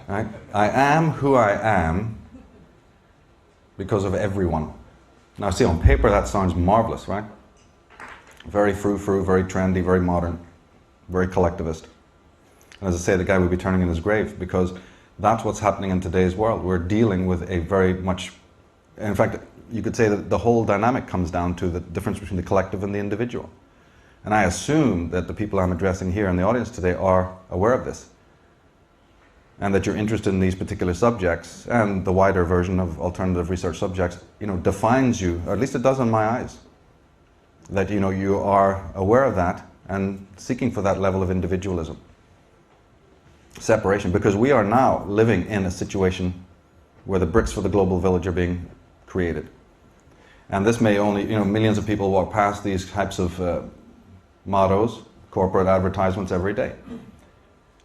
Right? I am who I am because of everyone. Now see, on paper that sounds marvelous, right? Very frou-frou, very trendy, very modern, very collectivist. And as I say, the guy would be turning in his grave, because that's what's happening in today's world. We're dealing with a very much, in fact, you could say that the whole dynamic comes down to the difference between the collective and the individual. And I assume that the people I'm addressing here in the audience today are aware of this, and that you're interested in these particular subjects, and the wider version of alternative research subjects, defines you, or at least it does in my eyes. That you are aware of that and seeking for that level of individualism, separation, because we are now living in a situation where the bricks for the global village are being created. And this may only, millions of people walk past these types of mottos, corporate advertisements every day.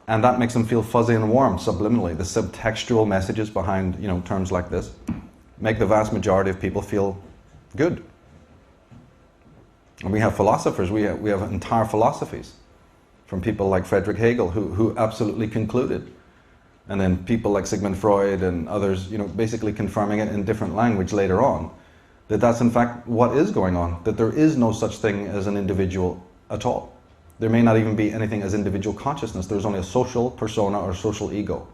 And that makes them feel fuzzy and warm subliminally. The subtextual messages behind terms like this make the vast majority of people feel good. And we have philosophers, we have entire philosophies from people like Friedrich Hegel who absolutely concluded. And then people like Sigmund Freud and others, basically confirming it in different language later on, that that's in fact what is going on, that there is no such thing as an individual at all. There may not even be anything as individual consciousness. There's only a social persona or social ego.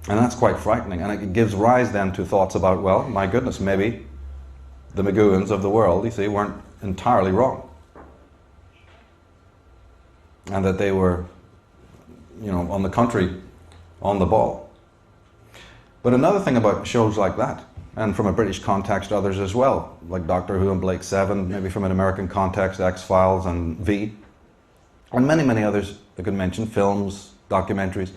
And that's quite frightening. And it gives rise then to thoughts about, well, my goodness, maybe the Magooans of the world, weren't entirely wrong. And that they were, on the contrary, on the ball. But another thing about shows like that, and from a British context, others as well, like Doctor Who and Blake 7, maybe from an American context, X-Files and V, and many, many others I could mention, films, documentaries.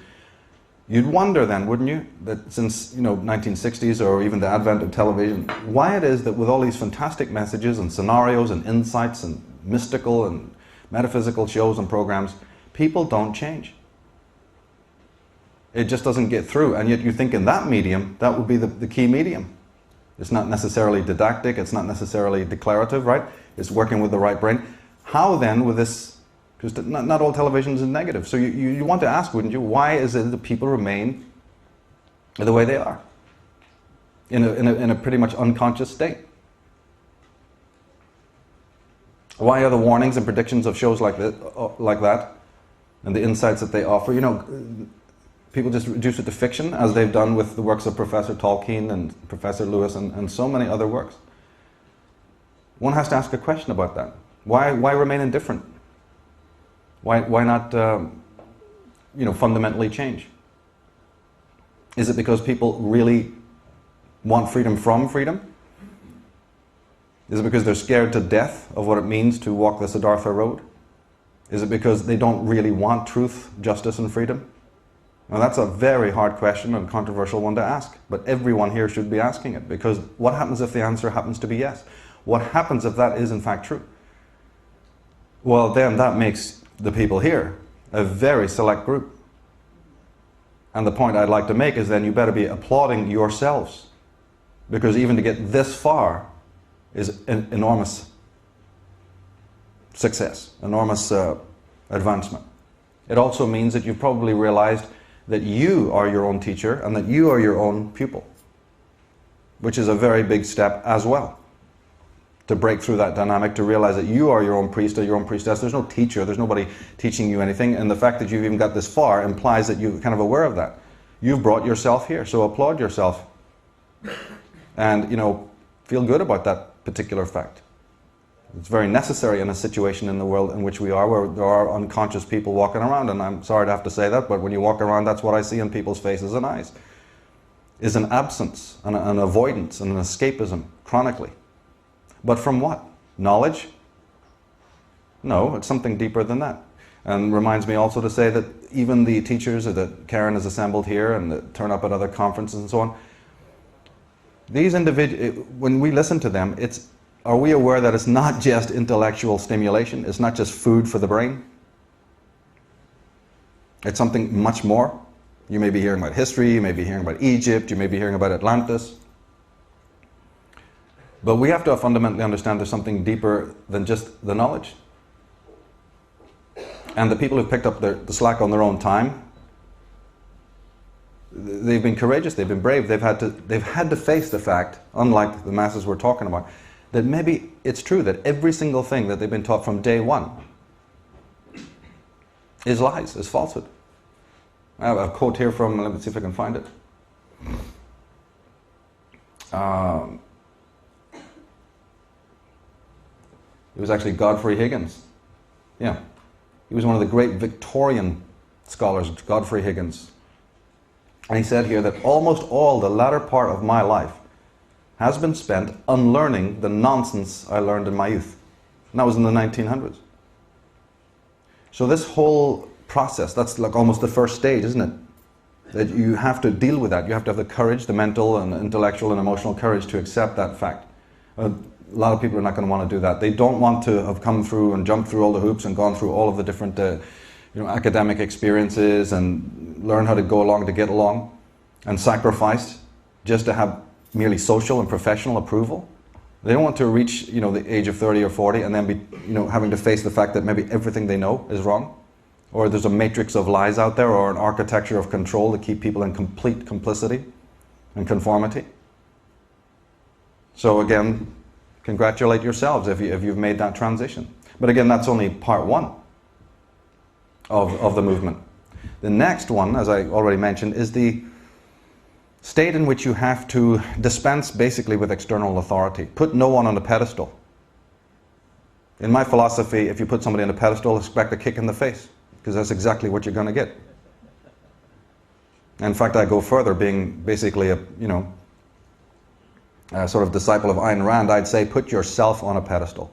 You'd wonder then, wouldn't you, that since 1960s or even the advent of television, why it is that with all these fantastic messages and scenarios and insights and mystical and metaphysical shows and programs, people don't change. It just doesn't get through, and yet you think in that medium, that would be the key medium. It's not necessarily didactic, it's not necessarily declarative, right? It's working with the right brain. How then with this, because not all television is negative, so you want to ask, wouldn't you, why is it that people remain the way they are? In a pretty much unconscious state. Why are the warnings and predictions of shows like that, and the insights that they offer, people just reduce it to fiction, as they've done with the works of Professor Tolkien and Professor Lewis and so many other works? One has to ask a question about that. Why remain indifferent? Why not, fundamentally change? Is it because people really want freedom from freedom? Is it because they're scared to death of what it means to walk the Siddhartha road? Is it because they don't really want truth, justice, and freedom? Now that's a very hard question and controversial one to ask, but everyone here should be asking it, because what happens if the answer happens to be yes? What happens if that is in fact true? Well, then that makes the people here a very select group. And the point I'd like to make is then you better be applauding yourselves, because even to get this far is an enormous success, enormous advancement. It also means that you've probably realized that you are your own teacher and that you are your own pupil, which is a very big step as well. To break through that dynamic, to realize that you are your own priest or your own priestess. There's no teacher, there's nobody teaching you anything, and the fact that you've even got this far implies that you're kind of aware of that. You've brought yourself here, so applaud yourself. And, feel good about that particular fact. It's very necessary in a situation in the world in which we are, where there are unconscious people walking around, and I'm sorry to have to say that, but when you walk around, that's what I see in people's faces and eyes, is an absence, an avoidance, and an escapism, chronically. But from what? Knowledge? No, it's something deeper than that. And reminds me also to say that even the teachers that Karen has assembled here and that turn up at other conferences and so on, these individuals, when we listen to them, are we aware that it's not just intellectual stimulation, it's not just food for the brain? It's something much more. You may be hearing about history, you may be hearing about Egypt, you may be hearing about Atlantis. But we have to fundamentally understand there's something deeper than just the knowledge. And the people who picked up the slack on their own time, they've been courageous, they've been brave, they've had to face the fact, unlike the masses we're talking about, that maybe it's true that every single thing that they've been taught from day one is lies, is falsehood. I have a quote here from, let me see if I can find it. It was actually Godfrey Higgins. Yeah. He was one of the great Victorian scholars, Godfrey Higgins. And he said here that almost all the latter part of my life has been spent unlearning the nonsense I learned in my youth. And that was in the 1900s. So this whole process, that's like almost the first stage, isn't it? That you have to deal with that. You have to have the courage, the mental and intellectual and emotional courage to accept that fact. A lot of people are not going to want to do that. They don't want to have come through and jumped through all the hoops and gone through all of the different academic experiences and learn how to go along to get along and sacrifice just to have merely social and professional approval. They don't want to reach the age of 30 or 40 and then be having to face the fact that maybe everything they know is wrong, or there's a matrix of lies out there, or an architecture of control to keep people in complete complicity and conformity. So again, congratulate yourselves if you've made that transition. But again, that's only part one of the movement. The next one, as I already mentioned, is the state in which you have to dispense basically with external authority. Put no one on a pedestal. In my philosophy, if you put somebody on a pedestal, expect a kick in the face, because that's exactly what you're going to get. In fact, I go further, being basically a sort of disciple of Ayn Rand, I'd say put yourself on a pedestal.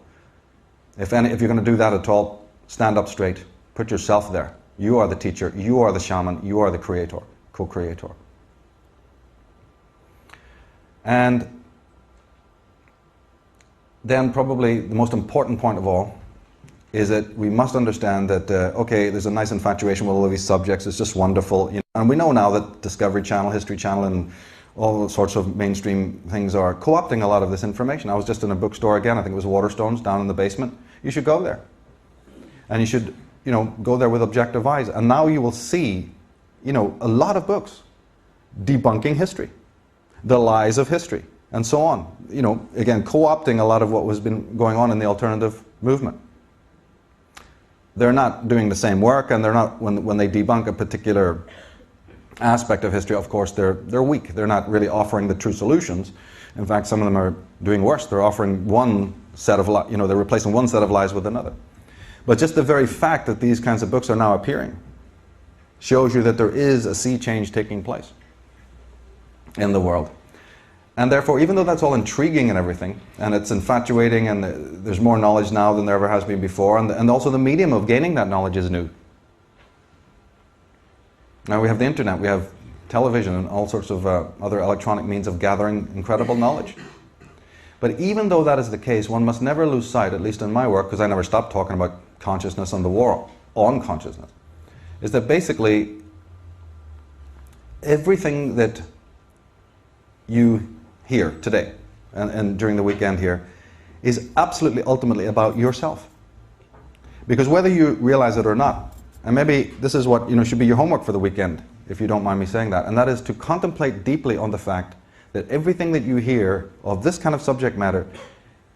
If you're going to do that at all, stand up straight. Put yourself there. You are the teacher, you are the shaman, you are the creator, co-creator. And then probably the most important point of all is that we must understand that, okay, there's a nice infatuation with all of these subjects, it's just wonderful. And we know now that Discovery Channel, History Channel, and all sorts of mainstream things are co-opting a lot of this information. I was just in a bookstore again, I think it was Waterstones, down in the basement. You should go there. And you should, go there with objective eyes. And now you will see, a lot of books debunking history, the lies of history, and so on. Again, co-opting a lot of what has been going on in the alternative movement. They're not doing the same work, and they're not, when they debunk a particular aspect of history, of course, they're weak. They're not really offering the true solutions. In fact, some of them are doing worse. They're offering one set of lies, they're replacing one set of lies with another. But just the very fact that these kinds of books are now appearing shows you that there is a sea change taking place in the world. And therefore, even though that's all intriguing and everything, and it's infatuating, and there's more knowledge now than there ever has been before, and also the medium of gaining that knowledge is new. Now we have the internet, we have television, and all sorts of other electronic means of gathering incredible knowledge. But even though that is the case, one must never lose sight, at least in my work, because I never stopped talking about consciousness and the war on consciousness, is that basically everything that you hear today and during the weekend here is absolutely ultimately about yourself. Because whether you realize it or not, and maybe this is what should be your homework for the weekend, if you don't mind me saying that, and that is to contemplate deeply on the fact that everything that you hear of this kind of subject matter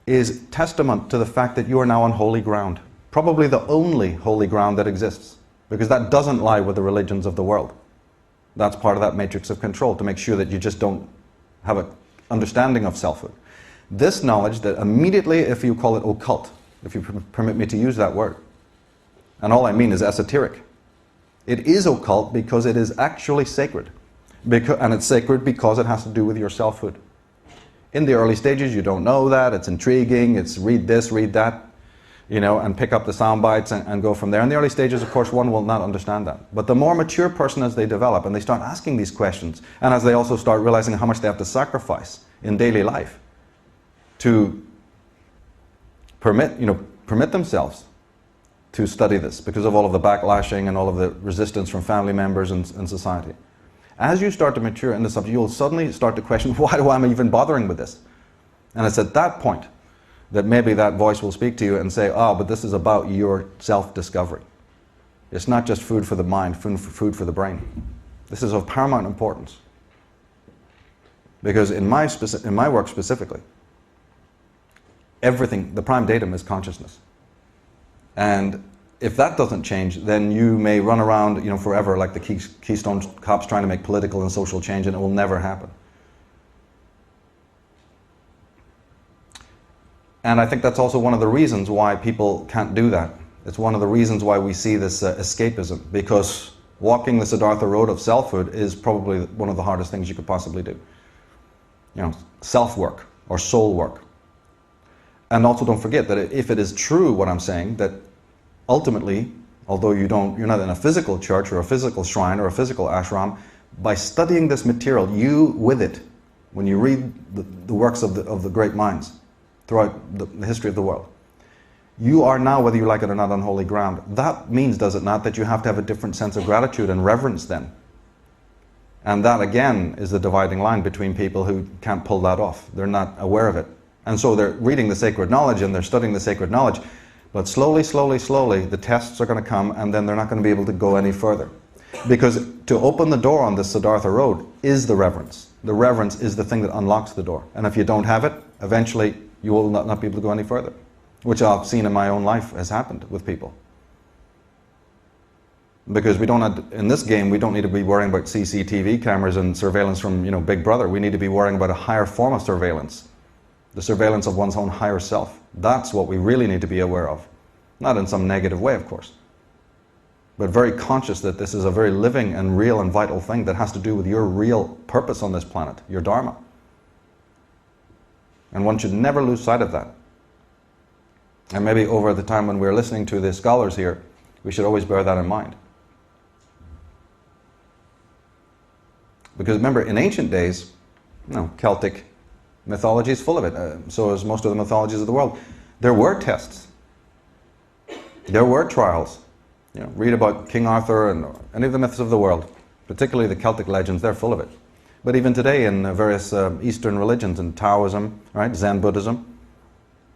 is testament to the fact that you are now on holy ground. Probably the only holy ground that exists, because that doesn't lie with the religions of the world. That's part of that matrix of control, to make sure that you just don't have an understanding of selfhood. This knowledge that immediately, if you call it occult, if you permit me to use that word, and all I mean is esoteric, it is occult because it is actually sacred. And it's sacred because it has to do with your selfhood. In the early stages, you don't know that. It's intriguing. It's read this, read that, and pick up the sound bites and go from there. In the early stages, of course, one will not understand that. But the more mature person as they develop and they start asking these questions, and as they also start realizing how much they have to sacrifice in daily life to permit themselves to study this because of all of the backlashing and all of the resistance from family members and society. As you start to mature in the subject, you'll suddenly start to question, why do I even bothering with this? And it's at that point that maybe that voice will speak to you and say, oh, but this is about your self-discovery. It's not just food for the mind, food for the brain. This is of paramount importance. Because in my work specifically, everything, the prime datum is consciousness. And if that doesn't change, then you may run around, forever like the Keystone Cops trying to make political and social change, and it will never happen. And I think that's also one of the reasons why people can't do that. It's one of the reasons why we see this escapism, because walking the Siddhartha road of selfhood is probably one of the hardest things you could possibly do. Self-work or soul work. And also don't forget that if it is true what I'm saying, that ultimately, although you're not in a physical church or a physical shrine or a physical ashram, by studying this material, you with it, when you read the works of the great minds throughout the history of the world, you are now, whether you like it or not, on holy ground. That means, does it not, that you have to have a different sense of gratitude and reverence then. And that, again, is the dividing line between people who can't pull that off. They're not aware of it. And so they're reading the sacred knowledge and they're studying the sacred knowledge, but slowly, slowly, slowly, the tests are going to come, and then they're not going to be able to go any further. Because to open the door on this Siddhartha road is the reverence. The reverence is the thing that unlocks the door. And if you don't have it, eventually you will not be able to go any further. Which I've seen in my own life has happened with people. Because in this game, we don't need to be worrying about CCTV cameras and surveillance from, Big Brother. We need to be worrying about a higher form of surveillance. The surveillance of one's own higher self. That's what we really need to be aware of. Not in some negative way, of course. But very conscious that this is a very living and real and vital thing that has to do with your real purpose on this planet, your dharma. And one should never lose sight of that. And maybe over the time when we're listening to the scholars here, we should always bear that in mind. Because remember, in ancient days, Celtic mythology is full of it. So is most of the mythologies of the world. There were tests. There were trials. Read about King Arthur and any of the myths of the world, particularly the Celtic legends, they're full of it. But even today in various Eastern religions, in Taoism, right, Zen Buddhism,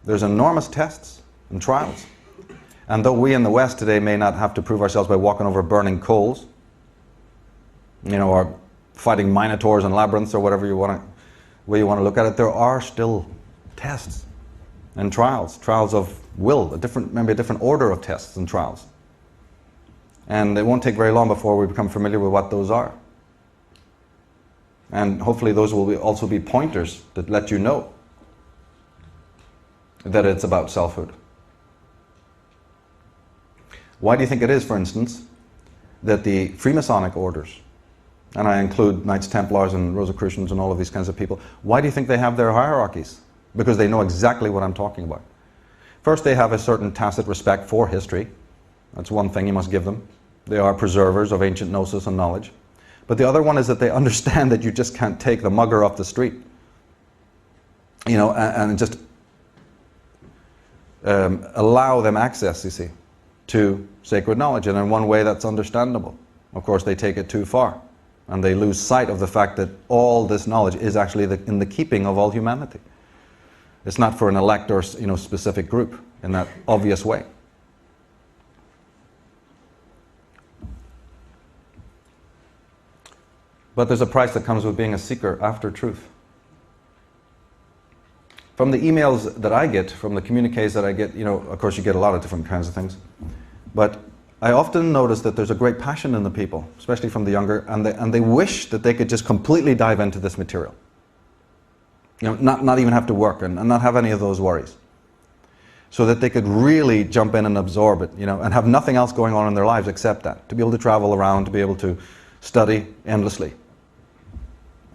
there's enormous tests and trials. And though we in the West today may not have to prove ourselves by walking over burning coals, or fighting minotaurs and labyrinths or whatever way you want to look at it, there are still tests and trials of will, maybe a different order of tests and trials. And it won't take very long before we become familiar with what those are. And hopefully those will also be pointers that let you know that it's about selfhood. Why do you think it is, for instance, that the Freemasonic orders, and I include Knights Templars and Rosicrucians and all of these kinds of people, why do you think they have their hierarchies? Because they know exactly what I'm talking about. First, they have a certain tacit respect for history. That's one thing you must give them. They are preservers of ancient gnosis and knowledge. But the other one is that they understand that you just can't take the mugger off the street. And just allow them access, you see, to sacred knowledge. And in one way that's understandable. Of course, they take it too far. And they lose sight of the fact that all this knowledge is actually in the keeping of all humanity. It's not for an elect or specific group in that obvious way. But there's a price that comes with being a seeker after truth. From the emails that I get, from the communiques that I get, of course you get a lot of different kinds of things. But I often notice that there's a great passion in the people, especially from the younger, and they wish that they could just completely dive into this material. Not even have to work and not have any of those worries. So that they could really jump in and absorb it, and have nothing else going on in their lives except that. To be able to travel around, to be able to study endlessly.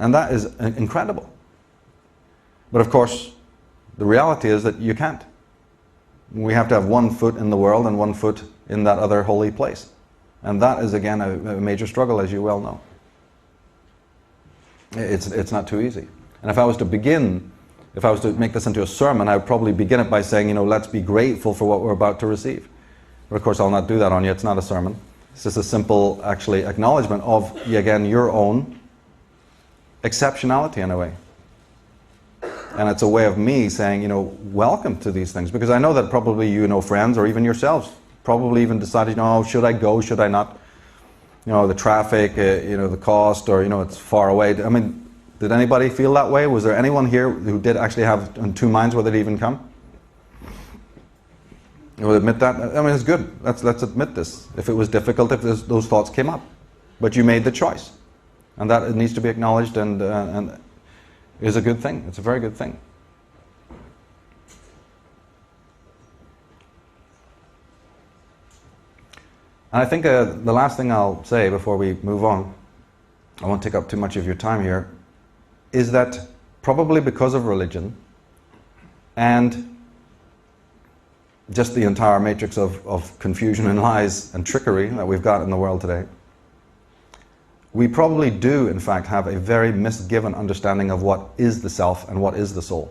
And that is incredible. But of course, the reality is that you can't. We have to have one foot in the world and one foot in that other holy place. And that is, again, a major struggle, as you well know. It's not too easy. And if I was to make this into a sermon, I would probably begin it by saying, let's be grateful for what we're about to receive. But of course, I'll not do that on you. It's not a sermon. It's just a simple, actually, acknowledgement of, again, your own exceptionality in a way. And it's a way of me saying, welcome to these things. Because I know that probably friends or even yourselves Probably even decided, should I go, should I not? The traffic, the cost, or, it's far away. I mean, did anybody feel that way? Was there anyone here who did actually have in two minds whether to even come? We'll admit that. I mean, it's good. Let's admit this. If it was difficult, if those thoughts came up, but you made the choice, and that it needs to be acknowledged, and is a good thing. It's a very good thing. And I think the last thing I'll say before we move on, I won't take up too much of your time here, is that probably because of religion and just the entire matrix of confusion and lies and trickery that we've got in the world today, we probably do in fact have a very misgiven understanding of what is the self and what is the soul.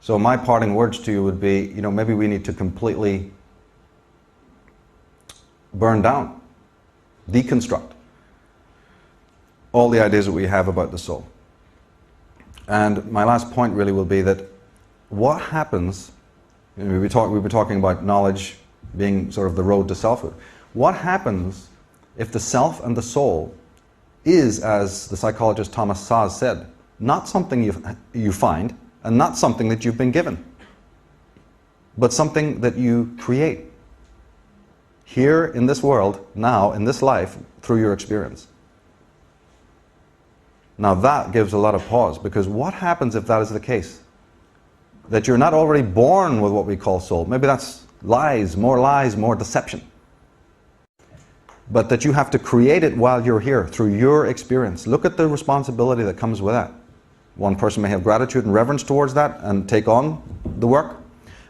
So my parting words to you would be, maybe we need to completely burn down, deconstruct all the ideas that we have about the soul. And my last point really will be that what happens, we've been talking about knowledge being sort of the road to selfhood. What happens if the self and the soul is, as the psychologist Thomas Saz said, not something you find and not something that you've been given, but something that you create here in this world, now, in this life, through your experience? Now that gives a lot of pause, because what happens if that is the case? That you're not already born with what we call soul. Maybe that's lies, more deception. But that you have to create it while you're here, through your experience. Look at the responsibility that comes with that. One person may have gratitude and reverence towards that and take on the work.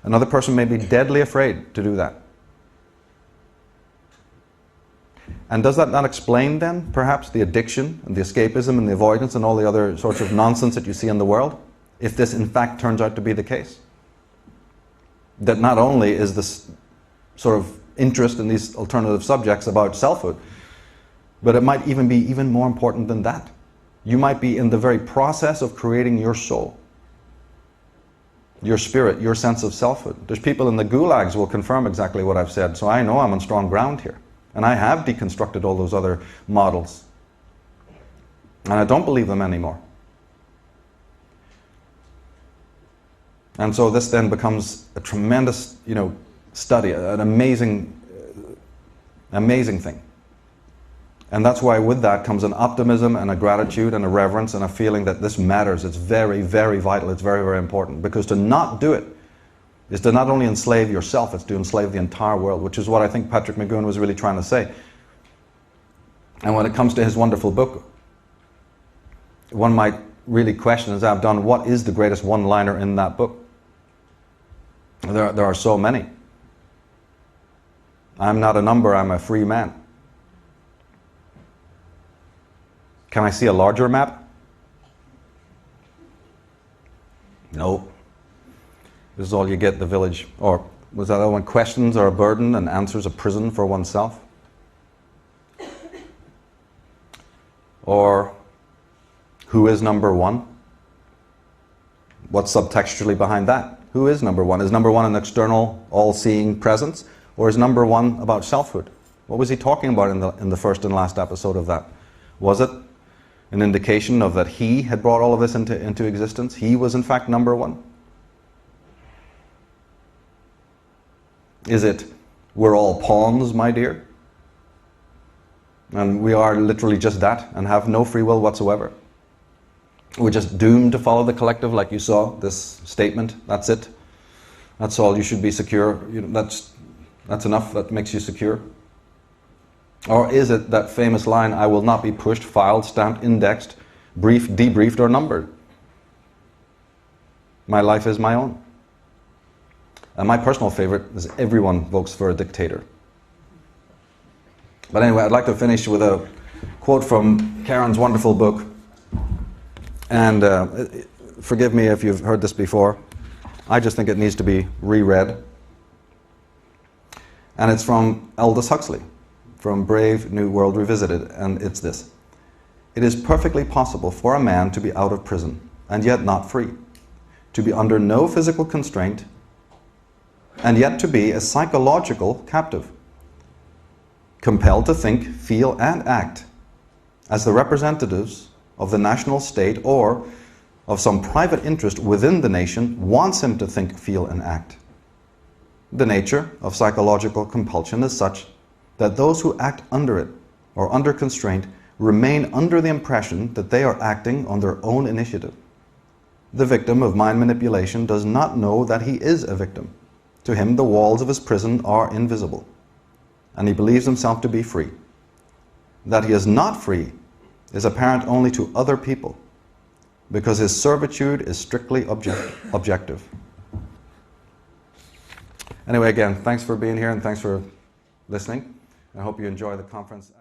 Another person may be deadly afraid to do that. And does that not explain then, perhaps, the addiction and the escapism and the avoidance and all the other sorts of nonsense that you see in the world? If this in fact turns out to be the case. That not only is this sort of interest in these alternative subjects about selfhood, but it might even be even more important than that. You might be in the very process of creating your soul, your spirit, your sense of selfhood. There's people in the gulags who will confirm exactly what I've said, so I know I'm on strong ground here. And I have deconstructed all those other models. And I don't believe them anymore. And so this then becomes a tremendous, study, an amazing thing. And that's why with that comes an optimism and a gratitude and a reverence and a feeling that this matters. It's very, very vital. It's very, very important. Because to not do it is to not only enslave yourself, it's to enslave the entire world, which is what I think Patrick McGowan was really trying to say. And when it comes to his wonderful book, one might really question, as I've done, what is the greatest one-liner in that book? There are so many. I'm not a number, I'm a free man. Can I see a larger map? No. This is all you get, the village. Or was that other one? Questions are a burden and answers a prison for oneself. Or who is number one? What's subtextually behind that? Who is number one? Is number one an external, all-seeing presence? Or is number one about selfhood? What was he talking about in the first and last episode of that? Was it an indication of that he had brought all of this into existence? He was in fact number one? Is it, we're all pawns, my dear? And we are literally just that and have no free will whatsoever. We're just doomed to follow the collective, like you saw, this statement, that's it. That's all, you should be secure. That's enough, that makes you secure. Or is it that famous line, I will not be pushed, filed, stamped, indexed, briefed, debriefed, or numbered? My life is my own. And my personal favorite is everyone votes for a dictator. But anyway, I'd like to finish with a quote from Karen's wonderful book. And forgive me if you've heard this before. I just think it needs to be reread. And it's from Aldous Huxley, from Brave New World Revisited, and it's this. It is perfectly possible for a man to be out of prison, and yet not free, to be under no physical constraint, and yet to be a psychological captive, compelled to think, feel, and act as the representatives of the national state or of some private interest within the nation wants him to think, feel, and act. The nature of psychological compulsion is such that those who act under it or under constraint remain under the impression that they are acting on their own initiative. The victim of mind manipulation does not know that he is a victim. To him, the walls of his prison are invisible, and he believes himself to be free. That he is not free is apparent only to other people, because his servitude is strictly objective. Anyway, again, thanks for being here and thanks for listening. I hope you enjoy the conference.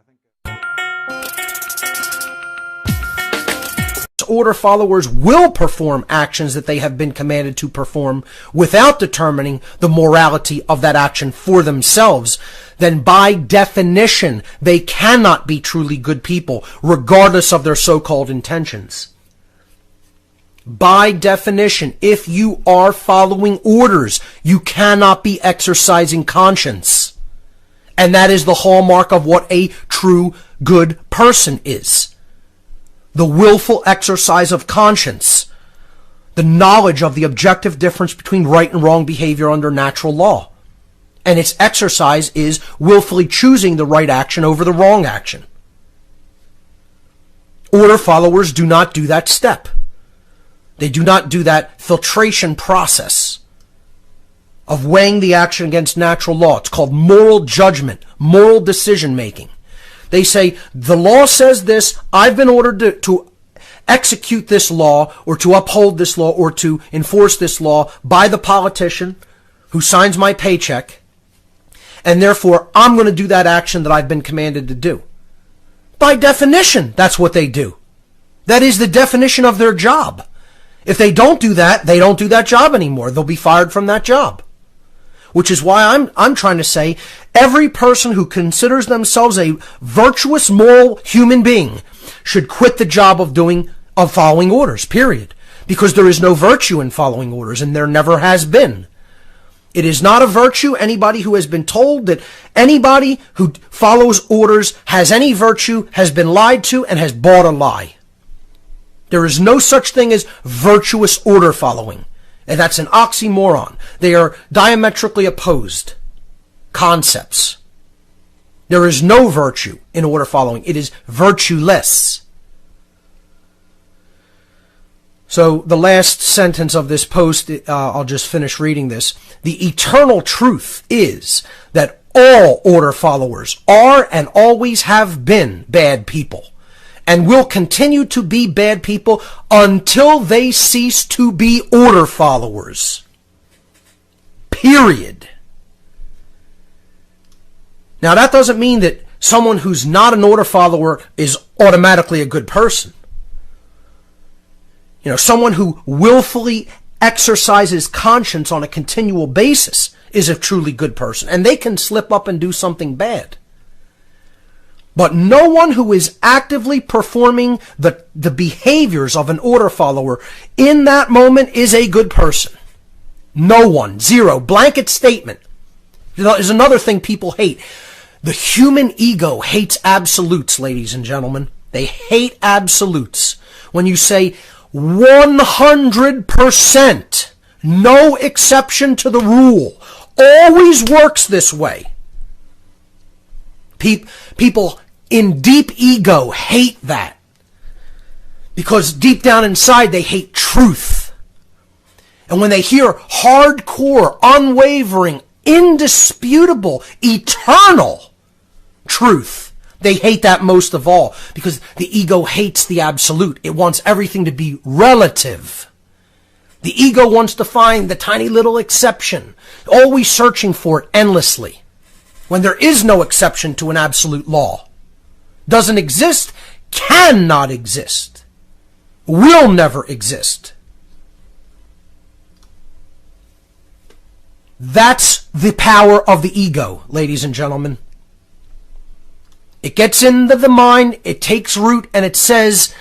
Order followers will perform actions that they have been commanded to perform without determining the morality of that action for themselves, then by definition, they cannot be truly good people, regardless of their so-called intentions. By definition, if you are following orders, you cannot be exercising conscience. And that is the hallmark of what a true good person is. The willful exercise of conscience, the knowledge of the objective difference between right and wrong behavior under natural law. And its exercise is willfully choosing the right action over the wrong action. Order followers do not do that step. They do not do that filtration process of weighing the action against natural law. It's called moral judgment, moral decision making. They say, the law says this, I've been ordered to execute this law, or to uphold this law, or to enforce this law by the politician who signs my paycheck, and therefore I'm going to do that action that I've been commanded to do. By definition, that's what they do. That is the definition of their job. If they don't do that, they don't do that job anymore. They'll be fired from that job. Which is why I'm trying to say every person who considers themselves a virtuous, moral human being should quit the job of following orders, period. Because there is no virtue in following orders, and there never has been. It is not a virtue. Anybody who has been told that anybody who follows orders has any virtue has been lied to and has bought a lie. There is no such thing as virtuous order following. And that's an oxymoron. They are diametrically opposed concepts. There is no virtue in order following. It is virtueless. So the last sentence of this post, I'll just finish reading this. The eternal truth is that all order followers are and always have been bad people, and will continue to be bad people until they cease to be order followers. Period. Now that doesn't mean that someone who's not an order follower is automatically a good person. You know, someone who willfully exercises conscience on a continual basis is a truly good person, and they can slip up and do something bad. But no one who is actively performing the behaviors of an order follower in that moment is a good person. No one. Zero. Blanket statement. There's another thing people hate. The human ego hates absolutes, ladies and gentlemen. They hate absolutes. When you say 100%, no exception to the rule, always works this way. People in deep ego hate that, because deep down inside they hate truth. And when they hear hardcore, unwavering, indisputable, eternal truth, they hate that most of all, because the ego hates the absolute. It wants everything to be relative. The ego wants to find the tiny little exception, always searching for it endlessly, when there is no exception to an absolute law. Doesn't exist, cannot exist, will never exist. That's the power of the ego, ladies and gentlemen. It gets into the mind, it takes root, and it says,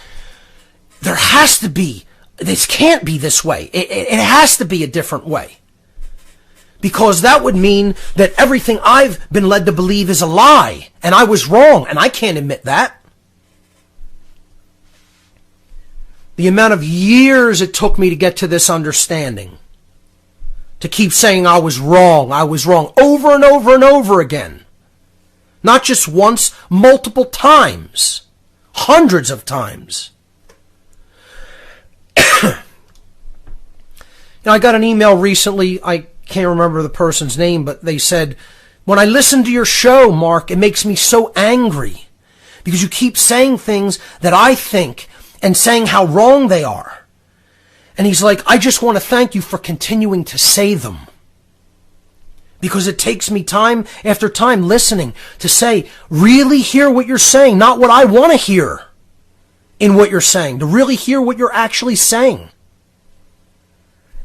there has to be, this can't be this way. It has to be a different way. Because that would mean that everything I've been led to believe is a lie, and I was wrong, and I can't admit that. The amount of years it took me to get to this understanding, to keep saying I was wrong, over and over and over again. Not just once, multiple times, hundreds of times. I got an email recently, I can't remember the person's name, but they said, when I listen to your show, Mark, it makes me so angry because you keep saying things that I think and saying how wrong they are. And he's like, I just want to thank you for continuing to say them. Because it takes me time after time listening to say, really hear what you're saying, not what I want to hear in what you're saying, to really hear what you're actually saying.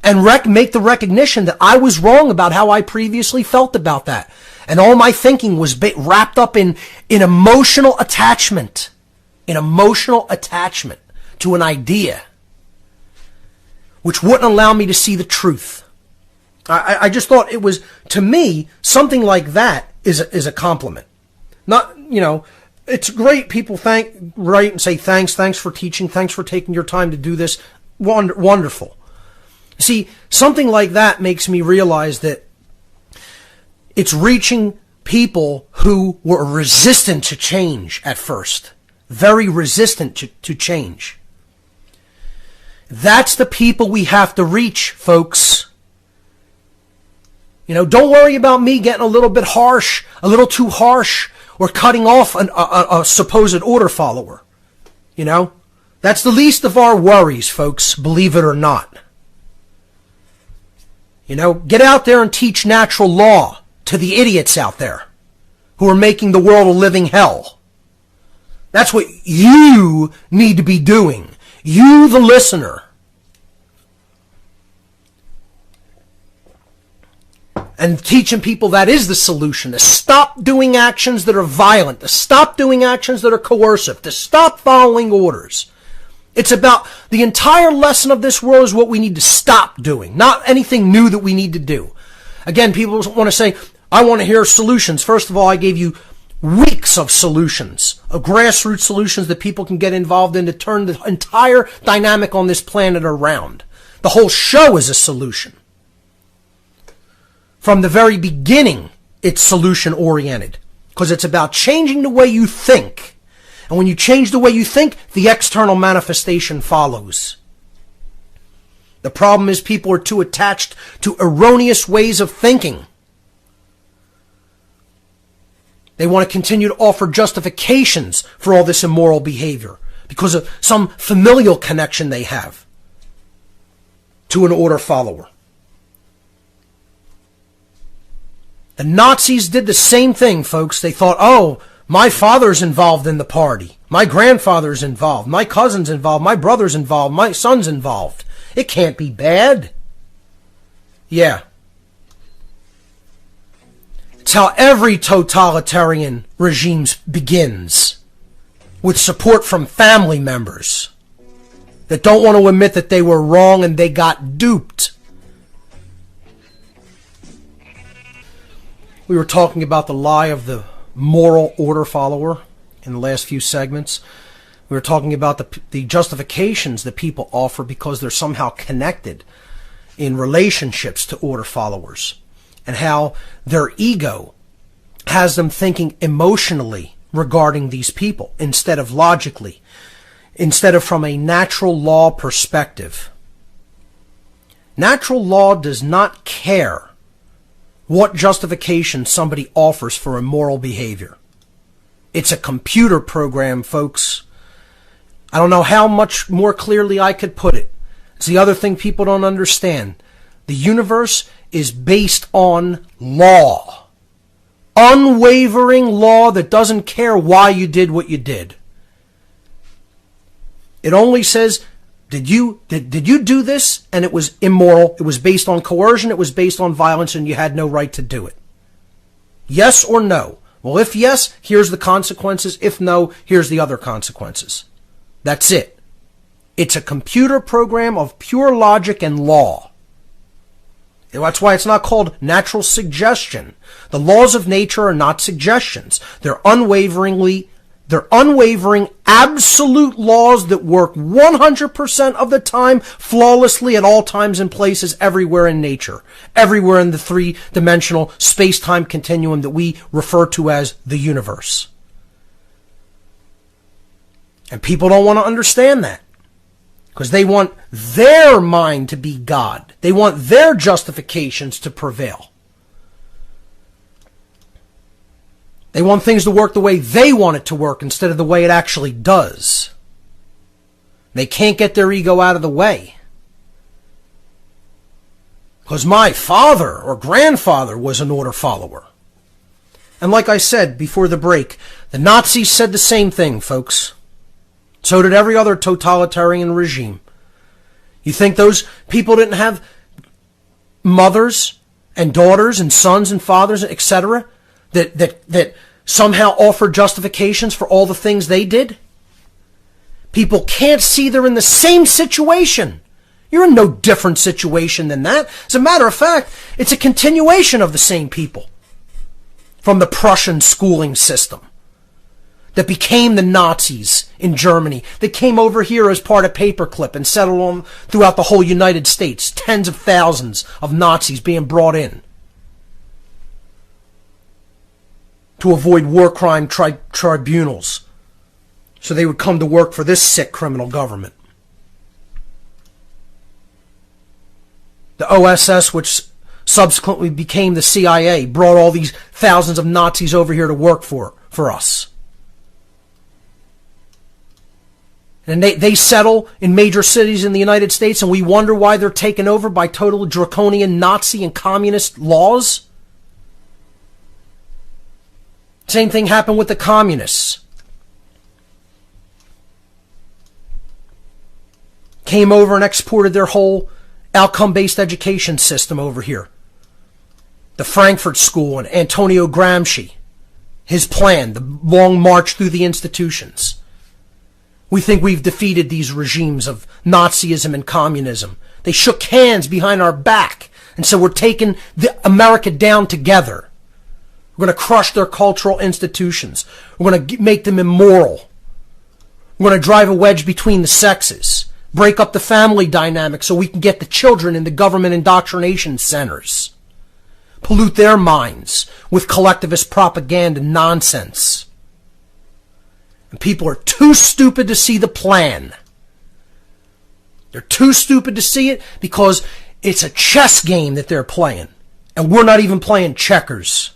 And make the recognition that I was wrong about how I previously felt about that. And all my thinking was wrapped up in emotional attachment. In emotional attachment to an idea, which wouldn't allow me to see the truth. I just thought it was, to me, something like that is a compliment. Not, it's great. People write and say thanks for teaching, thanks for taking your time to do this. Wonderful. See, something like that makes me realize that it's reaching people who were resistant to change at first. Very resistant to change. That's the people we have to reach, folks. Don't worry about me getting a little bit harsh, a little too harsh, or cutting off a supposed order follower. That's the least of our worries, folks, believe it or not. Get out there and teach natural law to the idiots out there who are making the world a living hell. That's what you need to be doing. You, the listener. And teaching people that is the solution. To stop doing actions that are violent. To stop doing actions that are coercive. To stop following orders. It's about the entire lesson of this world is what we need to stop doing. Not anything new that we need to do. Again, people want to say, I want to hear solutions. First of all, I gave you weeks of solutions, of grassroots solutions that people can get involved in to turn the entire dynamic on this planet around. The whole show is a solution. From the very beginning, it's solution oriented because it's about changing the way you think. And when you change the way you think, the external manifestation follows. The problem is people are too attached to erroneous ways of thinking. They want to continue to offer justifications for all this immoral behavior because of some familial connection they have to an order follower. The Nazis did the same thing, folks. They thought, oh, my father's involved in the party. My grandfather's involved. My cousin's involved. My brother's involved. My son's involved. It can't be bad. Yeah. It's how every totalitarian regime begins. With support from family members that don't want to admit that they were wrong and they got duped. We were talking about the lie of the moral order follower in the last few segments. We were talking about the justifications that people offer because they're somehow connected in relationships to order followers, and how their ego has them thinking emotionally regarding these people instead of logically, instead of from a natural law perspective. Natural law does not care what justification somebody offers for immoral behavior. It's a computer program, folks. I don't know how much more clearly I could put it. It's the other thing people don't understand. The universe is based on law. Unwavering law that doesn't care why you did what you did. It only says, did you do this? And it was immoral. It was based on coercion. It was based on violence, and you had no right to do it. Yes or no? Well, if yes, here's the consequences. If no, here's the other consequences. That's it. It's a computer program of pure logic and law. That's why it's not called natural suggestion. The laws of nature are not suggestions. They're unwavering, absolute laws that work 100% of the time, flawlessly at all times and places, everywhere in nature. Everywhere in the three-dimensional space-time continuum that we refer to as the universe. And people don't want to understand that. Because they want their mind to be God. They want their justifications to prevail. They want things to work the way they want it to work instead of the way it actually does. They can't get their ego out of the way. Because my father or grandfather was an order follower. And like I said before the break, the Nazis said the same thing, folks. So did every other totalitarian regime. You think those people didn't have mothers and daughters and sons and fathers, etc., that somehow offer justifications for all the things they did? People can't see they're in the same situation. You're in no different situation than that. As a matter of fact, it's a continuation of the same people from the Prussian schooling system that became the Nazis in Germany, that came over here as part of Paperclip and settled on throughout the whole United States. Tens of thousands of Nazis being brought in to avoid war crime tribunals, so they would come to work for this sick criminal government. The OSS, which subsequently became the CIA, brought all these thousands of Nazis over here to work for us. And they settle in major cities in the United States, and we wonder why they're taken over by total draconian Nazi and communist laws. Same thing happened with the communists. Came over and exported their whole outcome-based education system over here. The Frankfurt School and Antonio Gramsci. His plan, the long march through the institutions. We think we've defeated these regimes of Nazism and communism. They shook hands behind our back and said we're taking America down together. We're going to crush their cultural institutions. We're going to make them immoral. We're going to drive a wedge between the sexes. Break up the family dynamic so we can get the children in the government indoctrination centers. Pollute their minds with collectivist propaganda nonsense. And people are too stupid to see the plan. They're too stupid to see it because it's a chess game that they're playing. And we're not even playing checkers.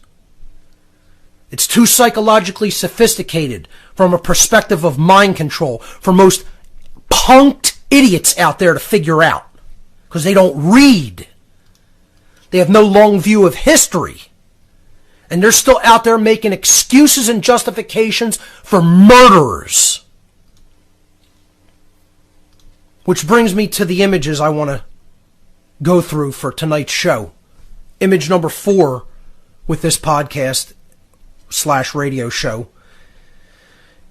It's too psychologically sophisticated from a perspective of mind control for most punked idiots out there to figure out. Because they don't read. They have no long view of history. And they're still out there making excuses and justifications for murderers. Which brings me to the images I want to go through for tonight's show. Image number 4 with this podcast / radio show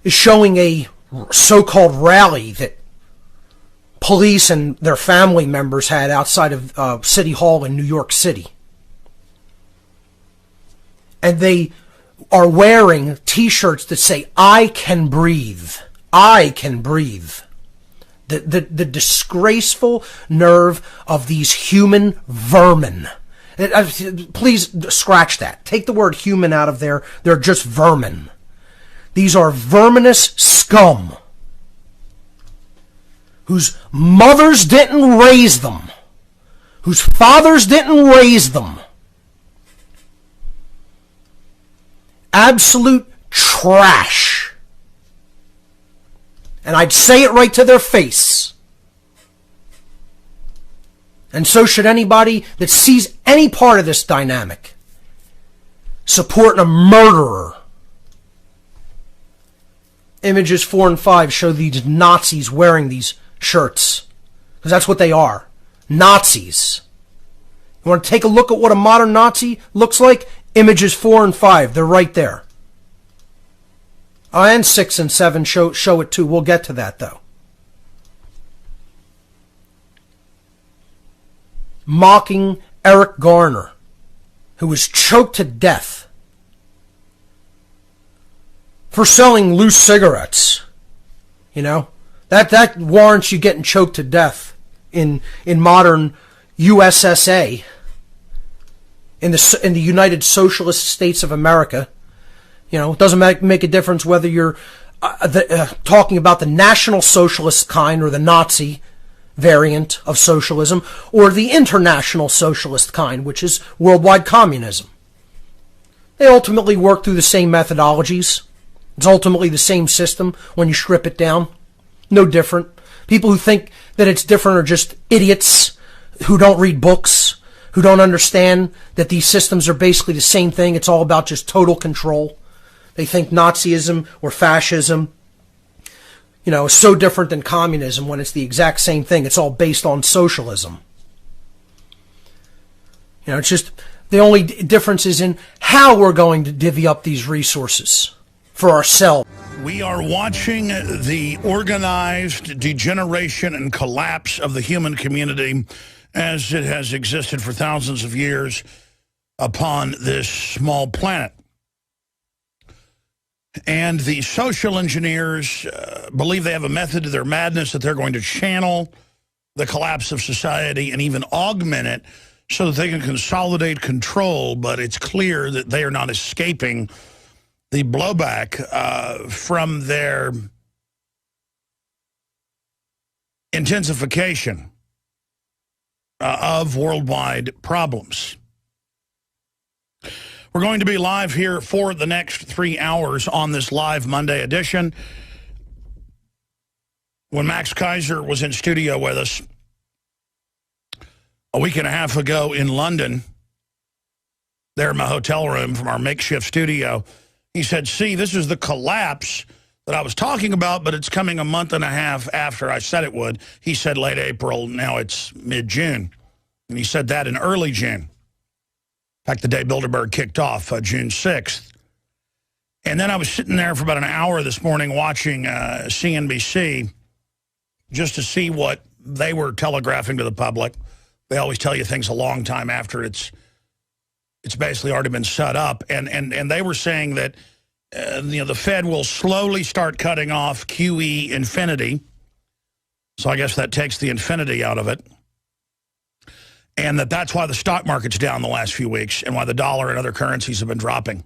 is showing a so-called rally that police and their family members had outside of City Hall in New York City. And they are wearing t-shirts that say, "I can breathe. I can breathe." The disgraceful nerve of these human vermin. Please scratch that. Take the word human out of there. They're just vermin. These are verminous scum whose mothers didn't raise them, whose fathers didn't raise them. Absolute trash. And I'd say it right to their face. And so should anybody that sees any part of this dynamic supporting a murderer. Images 4 and 5 show these Nazis wearing these shirts. Because that's what they are. Nazis. You want to take a look at what a modern Nazi looks like? Images 4 and 5, they're right there. And 6 and 7 show it too. We'll get to that though. Mocking Eric Garner, who was choked to death for selling loose cigarettes. You know, that warrants you getting choked to death in modern USSA, in the United Socialist States of America. You know, it doesn't make a difference whether you're talking about the National Socialist kind or the Nazi variant of socialism, or the International Socialist kind, which is worldwide communism. They ultimately work through the same methodologies. It's ultimately the same system when you strip it down. No different. People who think that it's different are just idiots who don't read books, who don't understand that these systems are basically the same thing. It's all about just total control. They think Nazism or fascism, you know, is so different than communism when it's the exact same thing. It's all based on socialism. You know, it's just the only difference is in how we're going to divvy up these resources for ourselves. We are watching the organized degeneration and collapse of the human community as it has existed for thousands of years upon this small planet. And the social engineers believe they have a method to their madness that they're going to channel the collapse of society and even augment it so that they can consolidate control, but it's clear that they are not escaping the blowback from their intensification of worldwide problems. We're going to be live here for the next 3 hours on this live Monday edition. When Max Kaiser was in studio with us a week and a half ago in London, there in my hotel room from our makeshift studio, he said, see, this is the collapse that I was talking about, but it's coming a month and a half after I said it would. He said late April, now it's mid-June. And he said that in early June. In fact, the day Bilderberg kicked off, June 6th. And then I was sitting there for about an hour this morning watching CNBC just to see what they were telegraphing to the public. They always tell you things a long time after it's basically already been set up. And they were saying that you know, the Fed will slowly start cutting off QE infinity. So I guess that takes the infinity out of it. And that's why the stock market's down the last few weeks and why the dollar and other currencies have been dropping.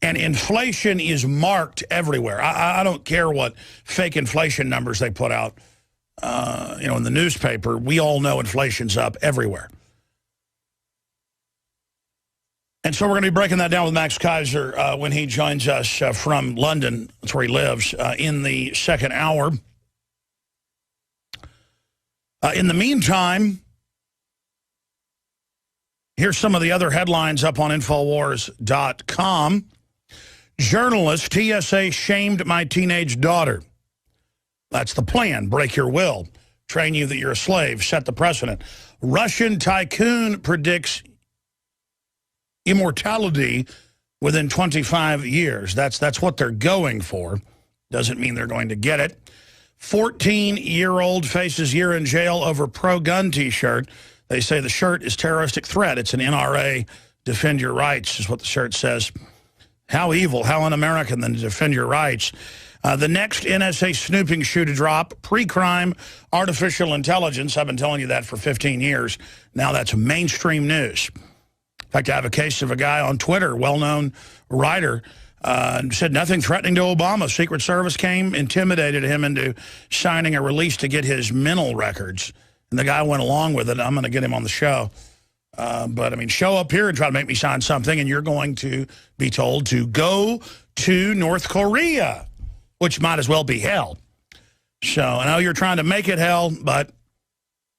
And inflation is marked everywhere. I don't care what fake inflation numbers they put out, you know, in the newspaper. We all know inflation's up everywhere. And so we're going to be breaking that down with Max Kaiser when he joins us from London. That's where he lives, in the second hour. In the meantime, here's some of the other headlines up on Infowars.com. Journalist, TSA shamed my teenage daughter. That's the plan. Break your will. Train you that you're a slave. Set the precedent. Russian tycoon predicts immortality within 25 years. That's what they're going for. Doesn't mean they're going to get it. 14-year-old faces year in jail over pro-gun T-shirt. They say the shirt is terroristic threat. It's an NRA, defend your rights, is what the shirt says. How evil, how un-American than to defend your rights. The next NSA snooping shoe to drop, pre-crime artificial intelligence. I've been telling you that for 15 years. Now that's mainstream news. In fact, I have a case of a guy on Twitter, well-known writer, said nothing threatening to Obama. Secret Service came, intimidated him into signing a release to get his mental records. And the guy went along with it. I'm going to get him on the show. But, I mean, show up here and try to make me sign something, and you're going to be told to go to North Korea, which might as well be hell. So I know you're trying to make it hell, but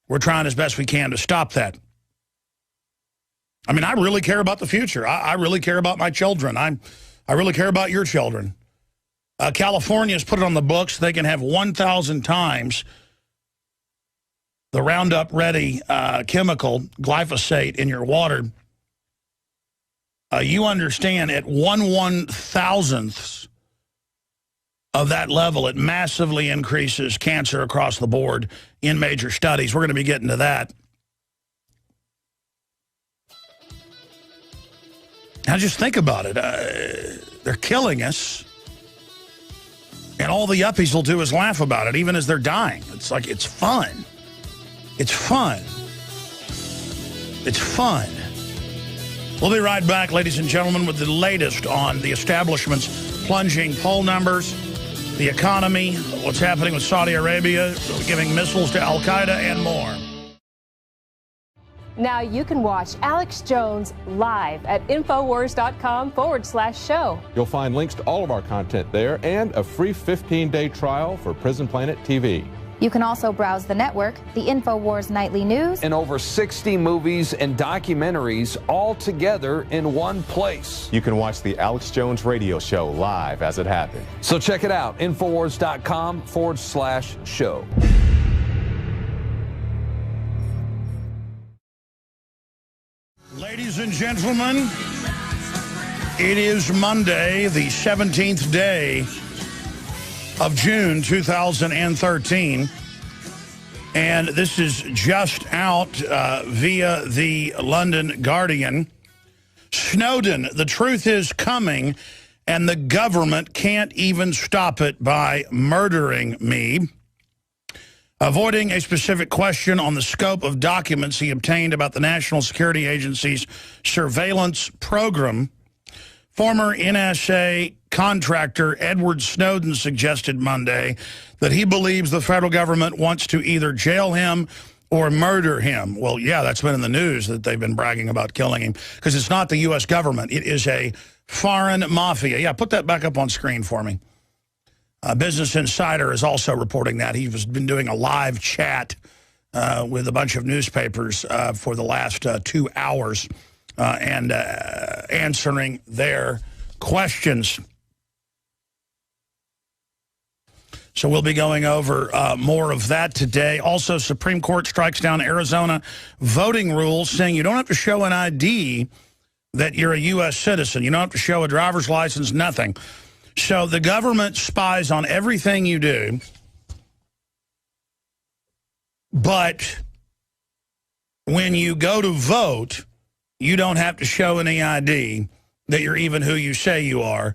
we're trying as best we can to stop that. I mean, I really care about the future. I really care about my children. I really care about your children. California's put it on the books. They can have 1,000 times the Roundup Ready chemical, glyphosate, in your water. You understand at 1/1000th of that level, it massively increases cancer across the board in major studies. We're going to be getting to that. Now just think about it. They're killing us. And all the yuppies will do is laugh about it, even as they're dying. It's like, it's fun. It's fun. It's fun. We'll be right back, ladies and gentlemen, with the latest on the establishment's plunging poll numbers, the economy, what's happening with Saudi Arabia, giving missiles to Al-Qaeda, and more. Now you can watch Alex Jones live at Infowars.com/show. You'll find links to all of our content there and a free 15-day trial for Prison Planet TV. You can also browse the network, the InfoWars Nightly News, and over 60 movies and documentaries all together in one place. You can watch the Alex Jones radio show live as it happened. So check it out, Infowars.com/show. Ladies and gentlemen, it is Monday, the 17th day of June 2013, and this is just out via the London Guardian. Snowden, the truth is coming, and the government can't even stop it by murdering me. Avoiding a specific question on the scope of documents he obtained about the National Security Agency's surveillance program, former NSA contractor Edward Snowden suggested Monday that he believes the federal government wants to either jail him or murder him. Well, yeah, that's been in the news that they've been bragging about killing him, because it's not the U.S. government. It is a foreign mafia. Yeah, put that back up on screen for me. Business Insider is also reporting that. He's been doing a live chat with a bunch of newspapers for the last 2 hours and answering their questions. So we'll be going over more of that today. Also, Supreme Court strikes down Arizona voting rules, saying you don't have to show an ID that you're a U.S. citizen. You don't have to show a driver's license, nothing. So the government spies on everything you do, but when you go to vote, you don't have to show any ID that you're even who you say you are.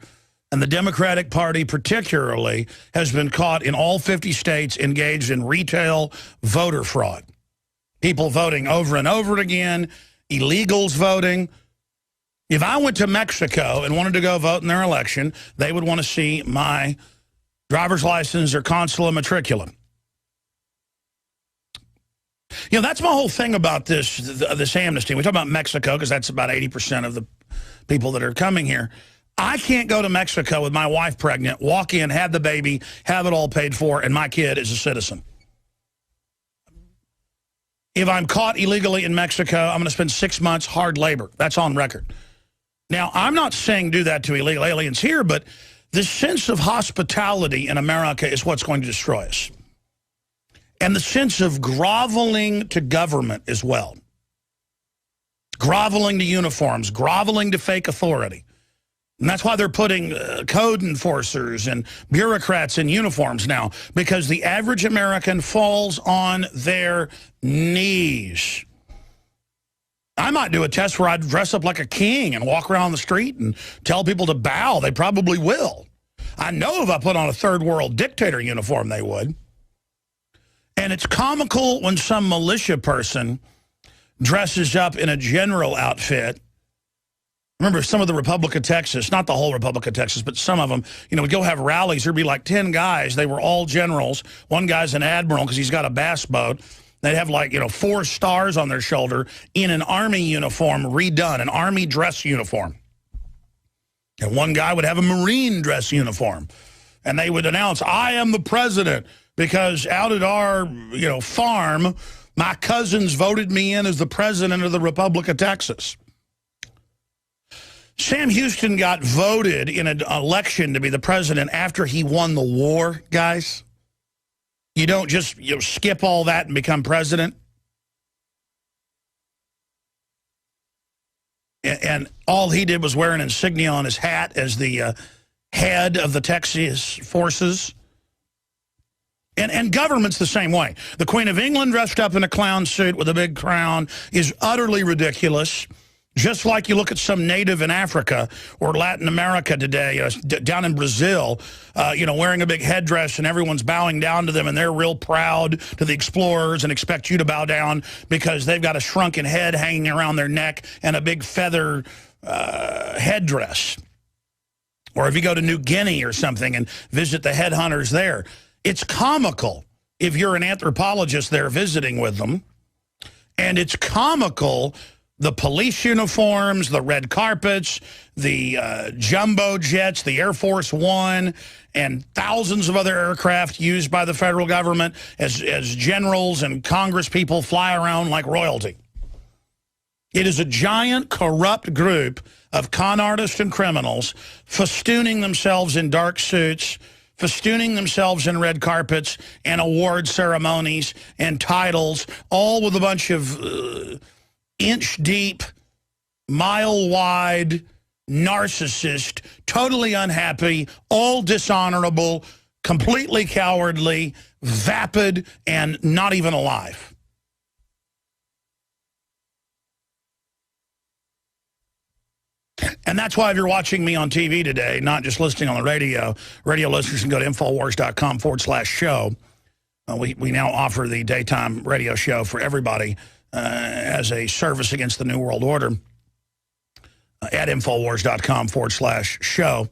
And the Democratic Party particularly has been caught in all 50 states engaged in retail voter fraud. People voting over and over again, illegals voting. If I went to Mexico and wanted to go vote in their election, they would want to see my driver's license or consular matriculum. You know, that's my whole thing about this amnesty. We talk about Mexico because that's about 80% of the people that are coming here. I can't go to Mexico with my wife pregnant, walk in, have the baby, have it all paid for, and my kid is a citizen. If I'm caught illegally in Mexico, I'm going to spend 6 months hard labor. That's on record. Now, I'm not saying do that to illegal aliens here, but the sense of hospitality in America is what's going to destroy us. And the sense of groveling to government as well. Groveling to uniforms, groveling to fake authority. And that's why they're putting code enforcers and bureaucrats in uniforms now, because the average American falls on their knees. I might do a test where I'd dress up like a king and walk around the street and tell people to bow. They probably will. I know if I put on a third world dictator uniform, they would. And it's comical when some militia person dresses up in a general outfit. Remember, some of the Republic of Texas, not the whole Republic of Texas, but some of them, you know, would go have rallies. There'd be like 10 guys. They were all generals. One guy's an admiral because he's got a bass boat. They'd have like, 4 stars on their shoulder in an army uniform redone, an army dress uniform. And one guy would have a Marine dress uniform. And they would announce, I am the president, because out at our, farm, my cousins voted me in as the president of the Republic of Texas. Sam Houston got voted in an election to be the president after he won the war, guys. You don't just skip all that and become president. And all he did was wear an insignia on his hat as the head of the Texas forces. And government's the same way. The Queen of England dressed up in a clown suit with a big crown is utterly ridiculous. Just like you look at some native in Africa or Latin America today, down in Brazil, wearing a big headdress and everyone's bowing down to them and they're real proud to the explorers and expect you to bow down because they've got a shrunken head hanging around their neck and a big feather headdress. Or if you go to New Guinea or something and visit the headhunters there, it's comical if you're an anthropologist there visiting with them. And it's comical, the police uniforms, the red carpets, the jumbo jets, the Air Force One, and thousands of other aircraft used by the federal government as generals and Congress people fly around like royalty. It is a giant corrupt group of con artists and criminals festooning themselves in dark suits, festooning themselves in red carpets and award ceremonies and titles, all with a bunch of inch-deep, mile-wide narcissist, totally unhappy, all dishonorable, completely cowardly, vapid, and not even alive. And that's why if you're watching me on TV today, not just listening on the radio listeners can go to Infowars.com/show. We now offer the daytime radio show for everybody as a service against the New World Order at Infowars.com/show.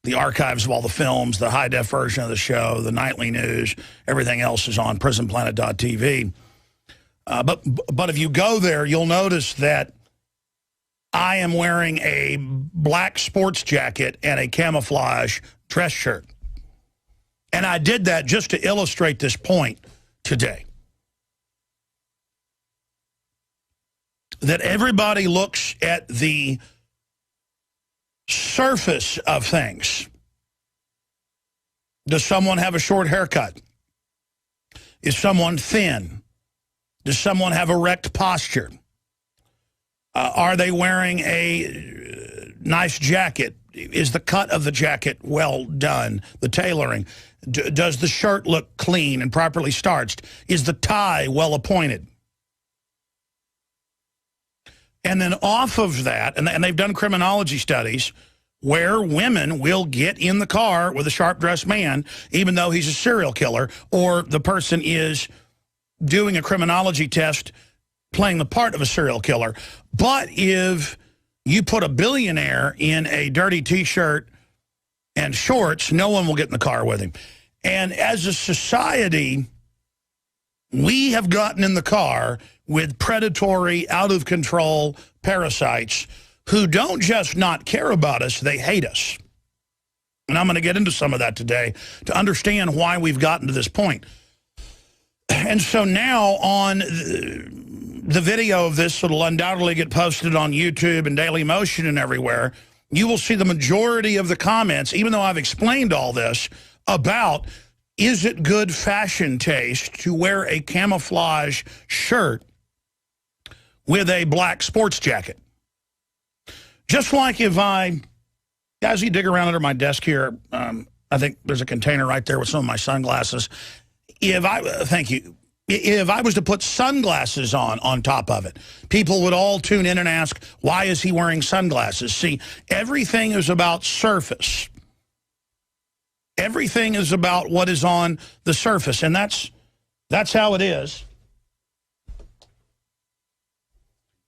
The archives of all the films, the high-def version of the show, the nightly news, everything else is on prisonplanet.tv. But if you go there, you'll notice that I am wearing a black sports jacket and a camouflage dress shirt. And I did that just to illustrate this point today. That everybody looks at the surface of things. Does someone have a short haircut? Is someone thin? Does someone have erect posture? Are they wearing a nice jacket? Is the cut of the jacket well done? The tailoring? Does the shirt look clean and properly starched? Is the tie well appointed? And then off of that, and they've done criminology studies where women will get in the car with a sharp-dressed man, even though he's a serial killer, or the person is doing a criminology test playing the part of a serial killer. But if you put a billionaire in a dirty T-shirt and shorts, no one will get in the car with him. And as a society, we have gotten in the car with predatory, out-of-control parasites who don't just not care about us, they hate us. And I'm going to get into some of that today to understand why we've gotten to this point. And so now on the video of this will undoubtedly get posted on YouTube and Daily Motion and everywhere, you will see the majority of the comments, even though I've explained all this, about is it good fashion taste to wear a camouflage shirt with a black sports jacket. Just like if guys, you dig around under my desk here, I think there's a container right there with some of my sunglasses. Thank you. If I was to put sunglasses on top of it, people would all tune in and ask, why is he wearing sunglasses? See, everything is about surface. Everything is about what is on the surface, and that's how it is.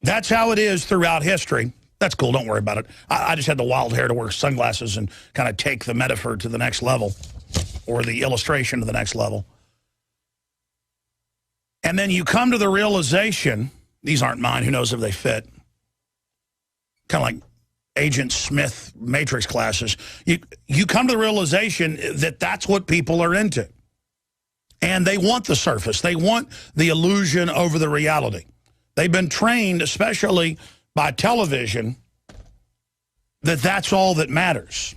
That's how it is throughout history. That's cool, don't worry about it. I just had the wild hair to wear sunglasses and kind of take the metaphor to the next level, or the illustration to the next level. And then you come to the realization, these aren't mine, who knows if they fit. Kind of like Agent Smith Matrix classes. You come to the realization that that's what people are into. And they want the surface. They want the illusion over the reality. They've been trained, especially by television, that that's all that matters.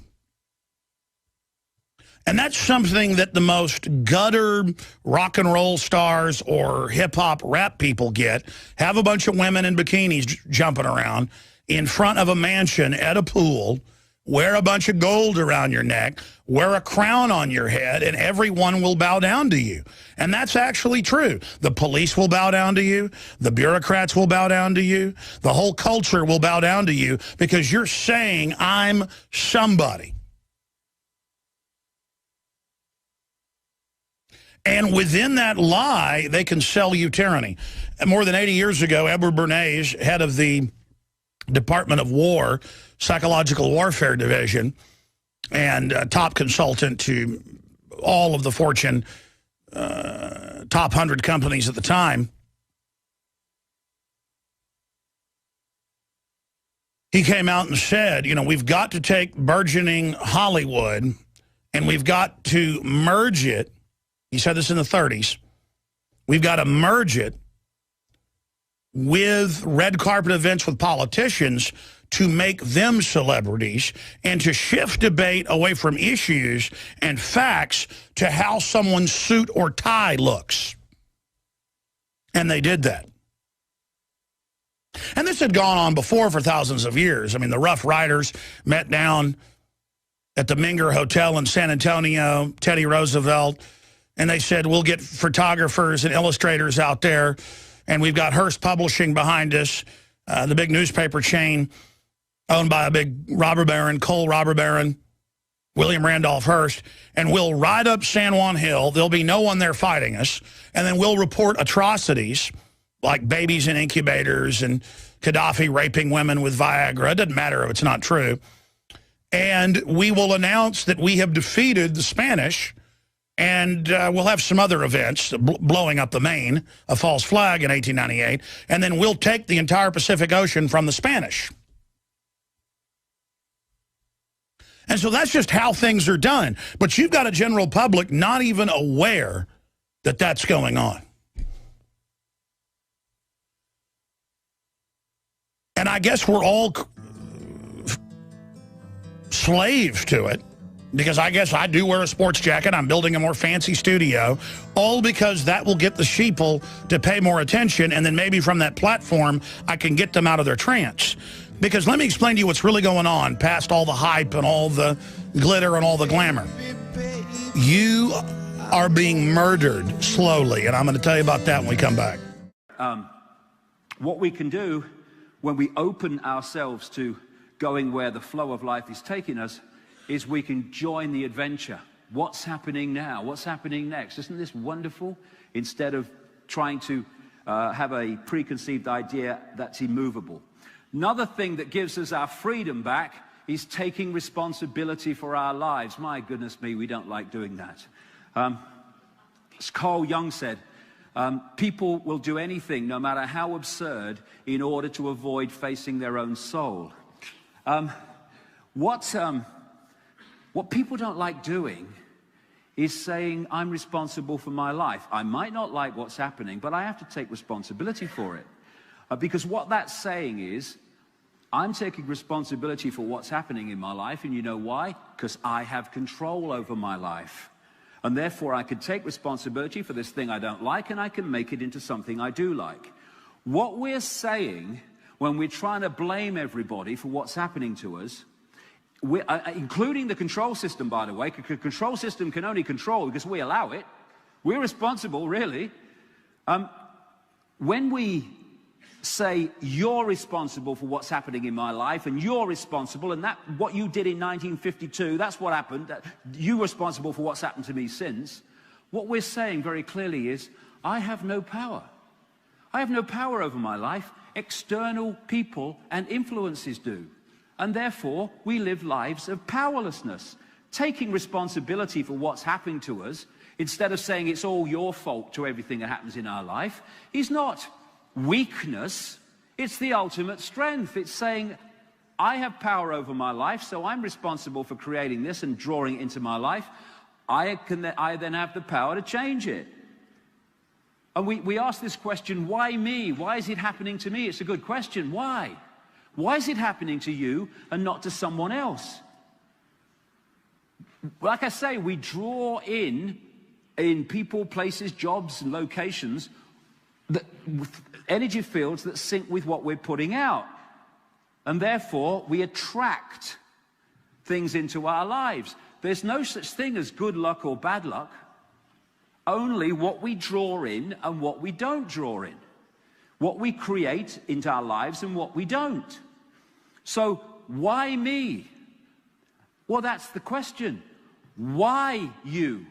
And that's something that the most gutter rock and roll stars or hip-hop rap people get. Have a bunch of women in bikinis jumping around in front of a mansion at a pool wear a bunch of gold around your neck, wear a crown on your head, and everyone will bow down to you. And that's actually true. The police will bow down to you. The bureaucrats will bow down to you. The whole culture will bow down to you because you're saying, I'm somebody. And within that lie, they can sell you tyranny. More than 80 years ago, Edward Bernays, head of the Department of War, Psychological Warfare Division, and top consultant to all of the Fortune top 100 companies at the time, he came out and said, you know, we've got to take burgeoning Hollywood and we've got to merge it. He said this in the 30s. We've got to merge it with red carpet events with politicians to make them celebrities and to shift debate away from issues and facts to how someone's suit or tie looks. And they did that. And this had gone on before for thousands of years. I mean, the Rough Riders met down at the Minger Hotel in San Antonio, Teddy Roosevelt, and they said, we'll get photographers and illustrators out there, and we've got Hearst Publishing behind us, the big newspaper chain owned by a big robber baron, coal robber baron, William Randolph Hearst, and we'll ride up San Juan Hill. There'll be no one there fighting us, and then we'll report atrocities like babies in incubators and Gaddafi raping women with Viagra. It doesn't matter if it's not true. And we will announce that we have defeated the Spanish, and we'll have some other events, blowing up the Maine, a false flag in 1898, and then we'll take the entire Pacific Ocean from the Spanish. And so that's just how things are done. But you've got a general public not even aware that that's going on. And I guess we're all slaves to it. Because I guess I do wear a sports jacket. I'm building a more fancy studio, all because that will get the sheeple to pay more attention, and then maybe from that platform, I can get them out of their trance. Because let me explain to you what's really going on past all the hype and all the glitter and all the glamour. You are being murdered slowly, and I'm going to tell you about that when we come back. What we can do when we open ourselves to going where the flow of life is taking us is we can join the adventure. What's happening now? What's happening next? Isn't this wonderful? Instead of trying to have a preconceived idea that's immovable. Another thing that gives us our freedom back is taking responsibility for our lives. My goodness me, we don't like doing that. As Carl Jung said, people will do anything, no matter how absurd, in order to avoid facing their own soul. What people don't like doing is saying, I'm responsible for my life. I might not like what's happening, but I have to take responsibility for it. Because what that's saying is, I'm taking responsibility for what's happening in my life, and you know why? Because I have control over my life. And therefore, I can take responsibility for this thing I don't like, and I can make it into something I do like. What we're saying when we're trying to blame everybody for what's happening to us, including the control system, by the way, because the control system can only control because we allow it. We're responsible, really. When we say, you're responsible for what's happening in my life, and you're responsible, and that what you did in 1952, that's what happened, you're responsible for what's happened to me since, what we're saying very clearly is, I have no power. I have no power over my life. External people and influences do. And therefore, we live lives of powerlessness. Taking responsibility for what's happening to us, instead of saying it's all your fault to everything that happens in our life, is not weakness, it's the ultimate strength. It's saying, I have power over my life, so I'm responsible for creating this and drawing it into my life. I then have the power to change it. And we ask this question, why me? Why is it happening to me? It's a good question. Why? Why is it happening to you and not to someone else? Like I say, we draw in people, places, jobs, and locations, energy fields that sync with what we're putting out. And therefore, we attract things into our lives. There's no such thing as good luck or bad luck. Only what we draw in and what we don't draw in. What we create into our lives and what we don't. So, why me? Well, that's the question. Why you?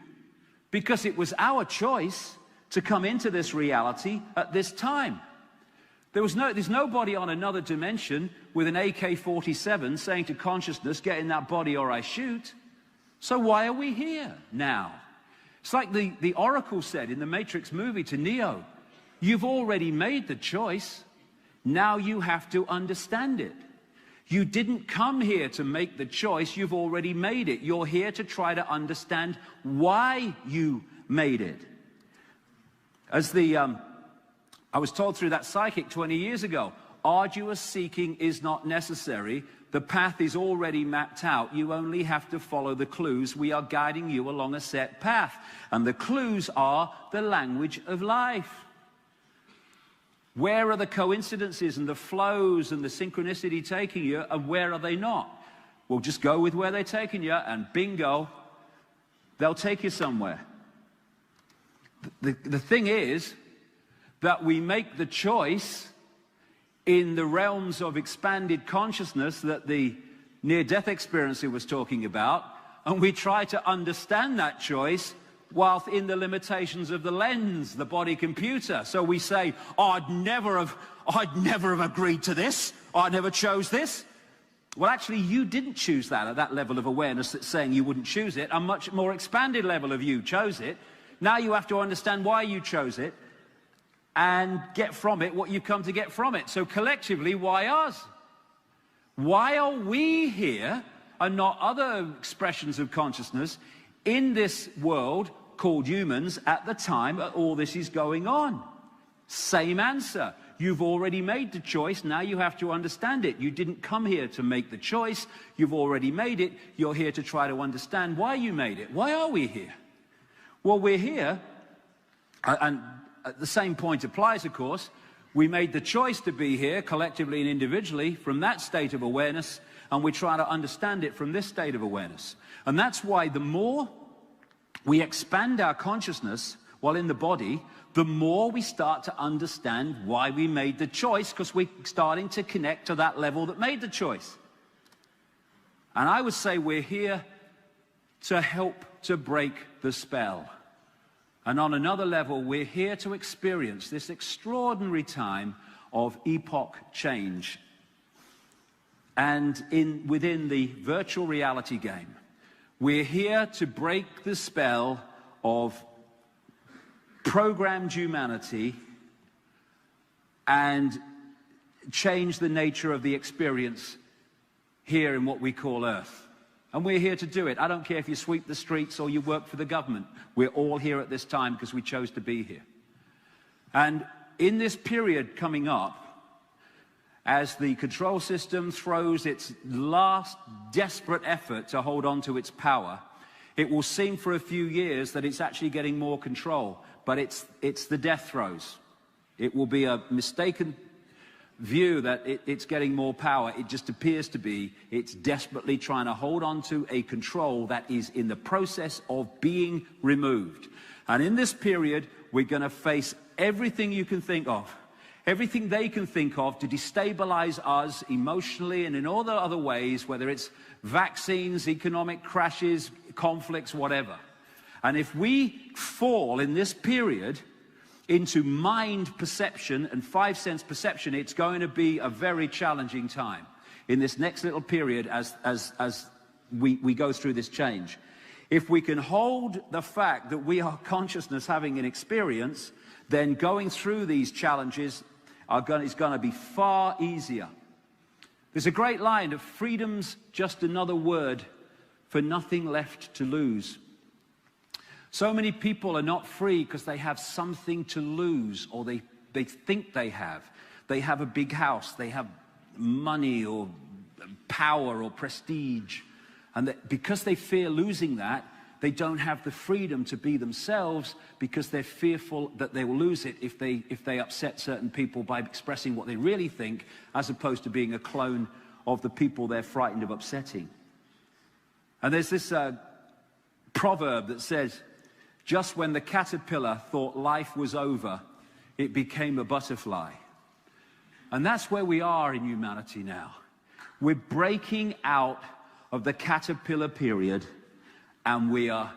Because it was our choice to come into this reality at this time. There's nobody on another dimension with an AK-47 saying to consciousness, get in that body or I shoot. So why are we here now? It's like the Oracle said in the Matrix movie to Neo, you've already made the choice. Now you have to understand it. You didn't come here to make the choice, you've already made it. You're here to try to understand why you made it. As I was told through that psychic 20 years ago, arduous seeking is not necessary. The path is already mapped out. You only have to follow the clues. We are guiding you along a set path. And the clues are the language of life. Where are the coincidences and the flows and the synchronicity taking you, and where are they not? Well, just go with where they're taking you, and bingo, they'll take you somewhere. The thing is that we make the choice in the realms of expanded consciousness that the near-death experiencer was talking about, and we try to understand that choice whilst in the limitations of the lens, the body computer. So we say, oh, I'd never have agreed to this, or I never chose this. Well, actually, you didn't choose that at that level of awareness that's saying you wouldn't choose it. A much more expanded level of you chose it. Now you have to understand why you chose it and get from it what you've come to get from it. So collectively, why us? Why are we here and not other expressions of consciousness in this world called humans at the time that all this is going on? Same answer. You've already made the choice. Now you have to understand it. You didn't come here to make the choice. You've already made it. You're here to try to understand why you made it. Why are we here? Well, we're here, and the same point applies, of course. We made the choice to be here, collectively and individually, from that state of awareness, and we try to understand it from this state of awareness. And that's why the more we expand our consciousness while in the body, the more we start to understand why we made the choice, because we're starting to connect to that level that made the choice. And I would say we're here to help to break the spell. And on another level, we're here to experience this extraordinary time of epoch change. And within the virtual reality game, we're here to break the spell of programmed humanity and change the nature of the experience here in what we call Earth. And we're here to do it. I don't care if you sweep the streets or you work for the government. We're all here at this time because we chose to be here. And in this period coming up, as the control system throws its last desperate effort to hold on to its power, it will seem for a few years that it's actually getting more control, but it's the death throes. It will be a mistaken view that it's getting more power. It just appears to be. It's desperately trying to hold on to a control that is in the process of being removed. And in this period, we're going to face everything you can think of, everything they can think of to destabilize us emotionally and in all the other ways, whether it's vaccines, economic crashes, conflicts, whatever. And if we fall in this period into mind perception and five sense perception, it's going to be a very challenging time in this next little period as we go through this change. If we can hold the fact that we are consciousness having an experience, then going through these challenges is going to be far easier. There's a great line of freedom's just another word for nothing left to lose. So many people are not free because they have something to lose, or they think they have. They have a big house, they have money or power or prestige. And because they fear losing that, they don't have the freedom to be themselves because they're fearful that they will lose it if they upset certain people by expressing what they really think, as opposed to being a clone of the people they're frightened of upsetting. And there's this proverb that says, just when the caterpillar thought life was over, it became a butterfly. And that's where we are in humanity now. We're breaking out of the caterpillar period, and we are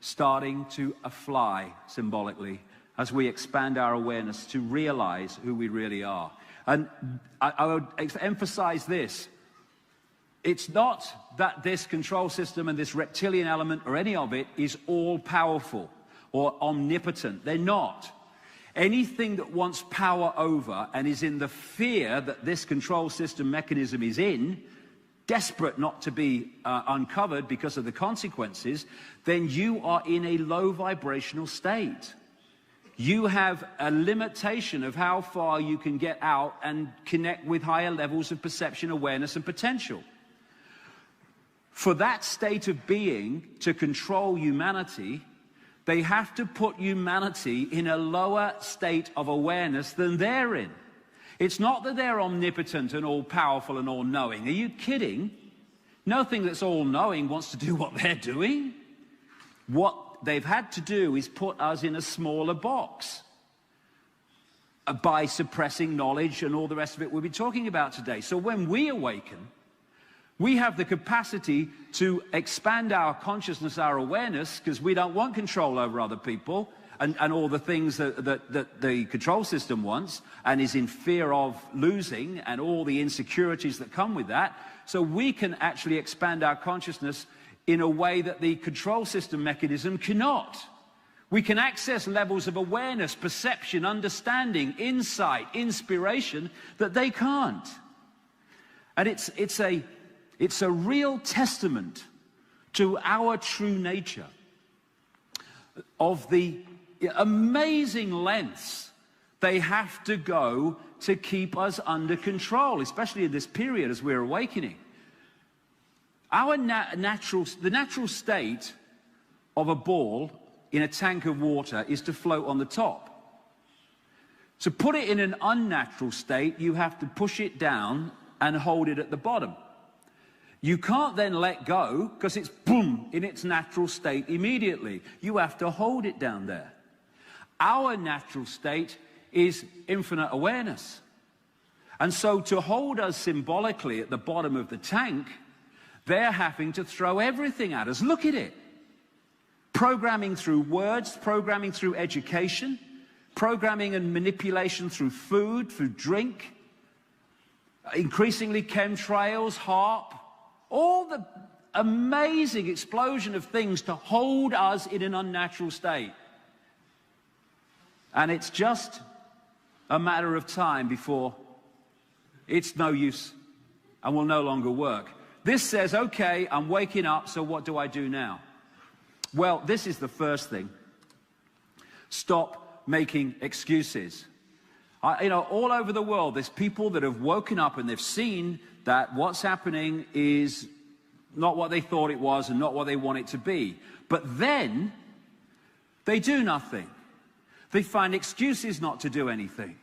starting to fly, symbolically, as we expand our awareness to realize who we really are. And I would emphasize this. It's not that this control system and this reptilian element or any of it is all-powerful or omnipotent. They're not. Anything that wants power over and is in the fear that this control system mechanism is in, desperate not to be uncovered because of the consequences, then you are in a low vibrational state. You have a limitation of how far you can get out and connect with higher levels of perception, awareness, and potential. For that state of being to control humanity, they have to put humanity in a lower state of awareness than they're in. It's not that they're omnipotent and all-powerful and all-knowing. Are you kidding? Nothing that's all-knowing wants to do what they're doing. What they've had to do is put us in a smaller box by suppressing knowledge and all the rest of it we'll be talking about today. So when we awaken, we have the capacity to expand our consciousness, our awareness, because we don't want control over other people and all the things that the control system wants and is in fear of losing, and all the insecurities that come with that. So we can actually expand our consciousness in a way that the control system mechanism cannot. We can access levels of awareness, perception, understanding, insight, inspiration that they can't. And it's a real testament to our true nature of the amazing lengths they have to go to keep us under control, especially in this period as we're awakening. Our the natural state of a ball in a tank of water is to float on the top. To put it in an unnatural state, you have to push it down and hold it at the bottom. You can't then let go because it's boom in its natural state immediately. You have to hold it down there. Our natural state is infinite awareness. And so to hold us symbolically at the bottom of the tank, they're having to throw everything at us. Look at it. Programming through words, programming through education, programming and manipulation through food, through drink, increasingly chemtrails, HAARP, all the amazing explosion of things to hold us in an unnatural state. And it's just a matter of time before it's no use and will no longer work. This says, okay, I'm waking up, so what do I do now? Well, this is the first thing. Stop making excuses. All over the world, there's people that have woken up and they've seen that what's happening is not what they thought it was and not what they want it to be. But then they do nothing. They find excuses not to do anything.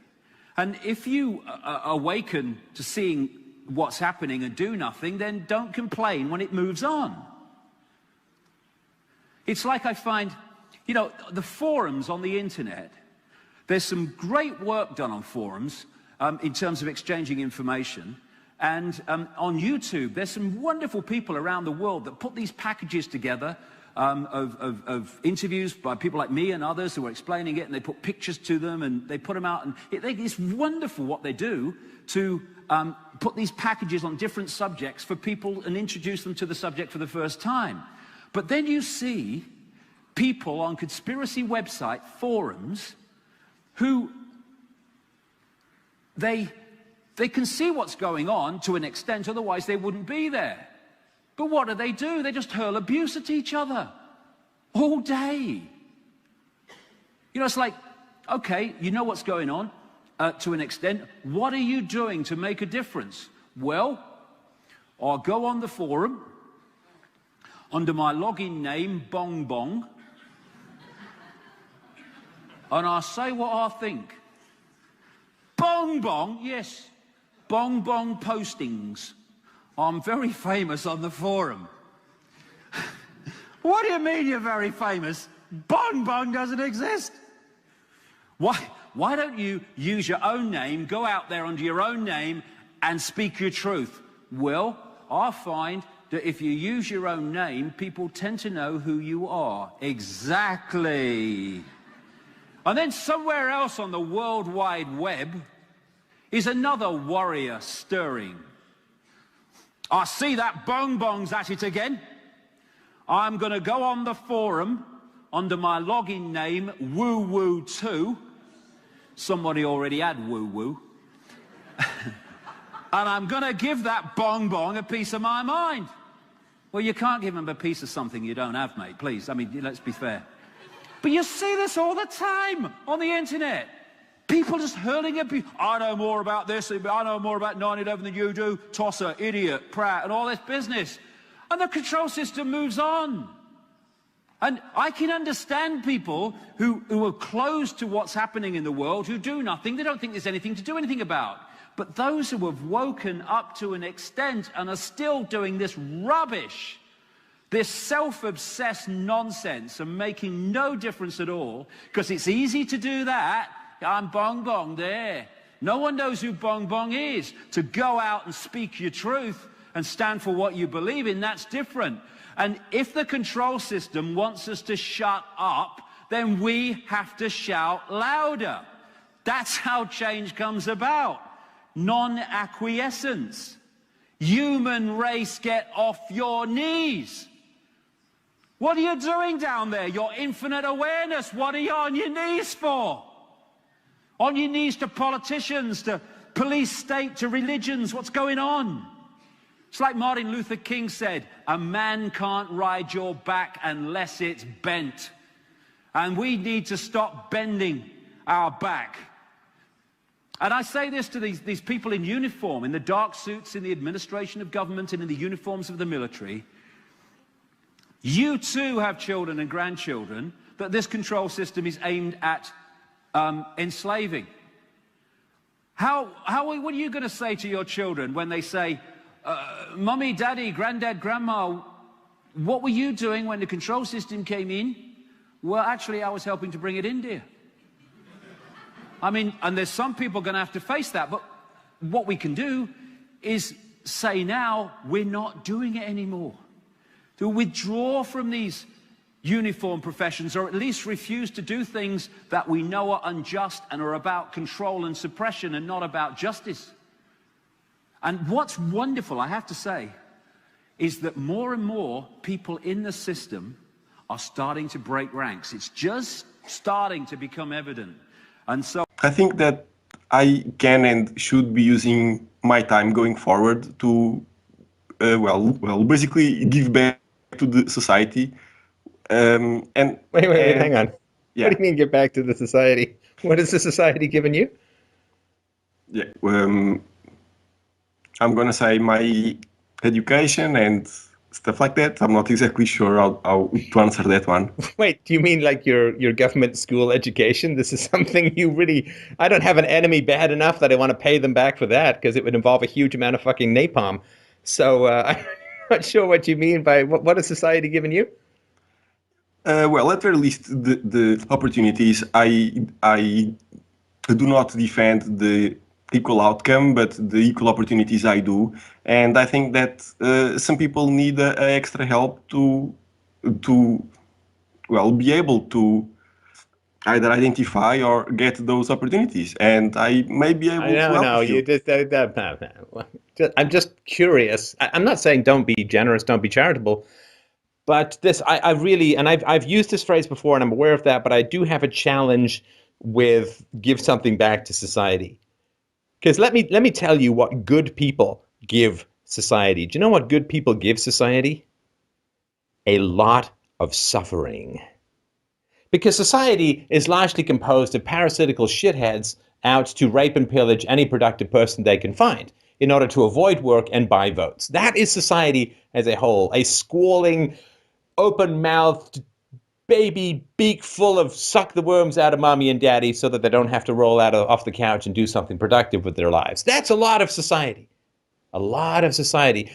And if you awaken to seeing what's happening and do nothing, then don't complain when it moves on. It's like I find, the forums on the internet, there's some great work done on forums in terms of exchanging information. And on YouTube, there's some wonderful people around the world that put these packages together of interviews by people like me and others who are explaining it, and they put pictures to them and they put them out. And it's wonderful what they do to put these packages on different subjects for people and introduce them to the subject for the first time. But then you see people on conspiracy website forums who they can see what's going on to an extent, otherwise they wouldn't be there. But what do? They just hurl abuse at each other all day. It's like, okay, you know what's going on to an extent. What are you doing to make a difference? Well, I'll go on the forum under my login name, Bong Bong, and I'll say what I think. Bong Bong, yes, Bong Bong postings. I'm very famous on the forum. What do you mean you're very famous? Bong Bong doesn't exist. Why don't you use your own name, go out there under your own name and speak your truth? Well, I find that if you use your own name, people tend to know who you are. Exactly. And then somewhere else on the World Wide Web is another warrior stirring. I see that Bong Bong's at it again. I'm going to go on the forum under my login name, WooWoo2. Somebody already had woo-woo. And I'm going to give that Bong Bong a piece of my mind. Well, you can't give him a piece of something you don't have, mate, please. I mean, let's be fair. But you see this all the time on the internet. People just hurling abuse. I know more about this, I know more about 9/11 than you do. Tosser, idiot, Pratt, and all this business. And the control system moves on. And I can understand people who are closed to what's happening in the world, who do nothing. They don't think there's anything to do anything about. But those who have woken up to an extent and are still doing this rubbish, this self-obsessed nonsense and making no difference at all, because it's easy to do that. I'm Bong Bong there. No one knows who Bong Bong is. To go out and speak your truth and stand for what you believe in, that's different. And if the control system wants us to shut up, then we have to shout louder. That's how change comes about. Non-acquiescence. Human race, get off your knees. What are you doing down there? Your infinite awareness. What are you on your knees for? On your knees to politicians, to police state, to religions. What's going on? It's like Martin Luther King said, a man can't ride your back unless it's bent. And we need to stop bending our back. And I say this to these people in uniform, in the dark suits, in the administration of government, and in the uniforms of the military. You too have children and grandchildren that this control system is aimed at enslaving. What are you going to say to your children when they say, Mummy, Daddy, Granddad, Grandma, what were you doing when the control system came in? Well, actually, I was helping to bring it in, dear. I mean, and there's some people going to have to face that, but what we can do is say now, we're not doing it anymore. To withdraw from these uniform professions, or at least refuse to do things that we know are unjust and are about control and suppression and not about justice. And what's wonderful, I have to say, is that more and more people in the system are starting to break ranks. It's just starting to become evident. And so I think that I can and should be using my time going forward to, basically give back to the society. And wait, hang on. Yeah. What do you mean get back to the society? What has the society given you? Yeah, I'm going to say my education and stuff like that. I'm not exactly sure how to answer that one. Wait, do you mean like your government school education? This is something you really... I don't have an enemy bad enough that I want to pay them back for that, because it would involve a huge amount of fucking napalm. So I'm not sure what you mean by... What has society given you? Well, at very least, the opportunities. I do not defend the equal outcome, but the equal opportunities I do. And I think that some people need extra help to be able to either identify or get those opportunities. And I may be able to help you. I'm just curious. I'm not saying don't be generous, don't be charitable. But this, I really, and I've used this phrase before, and I'm aware of that, but I do have a challenge with give something back to society. Because let me tell you what good people give society. Do you know what good people give society? A lot of suffering. Because society is largely composed of parasitical shitheads out to rape and pillage any productive person they can find in order to avoid work and buy votes. That is society as a whole. A squalling, open-mouthed, baby beak full of suck the worms out of mommy and daddy so that they don't have to roll off the couch and do something productive with their lives. That's a lot of society. A lot of society.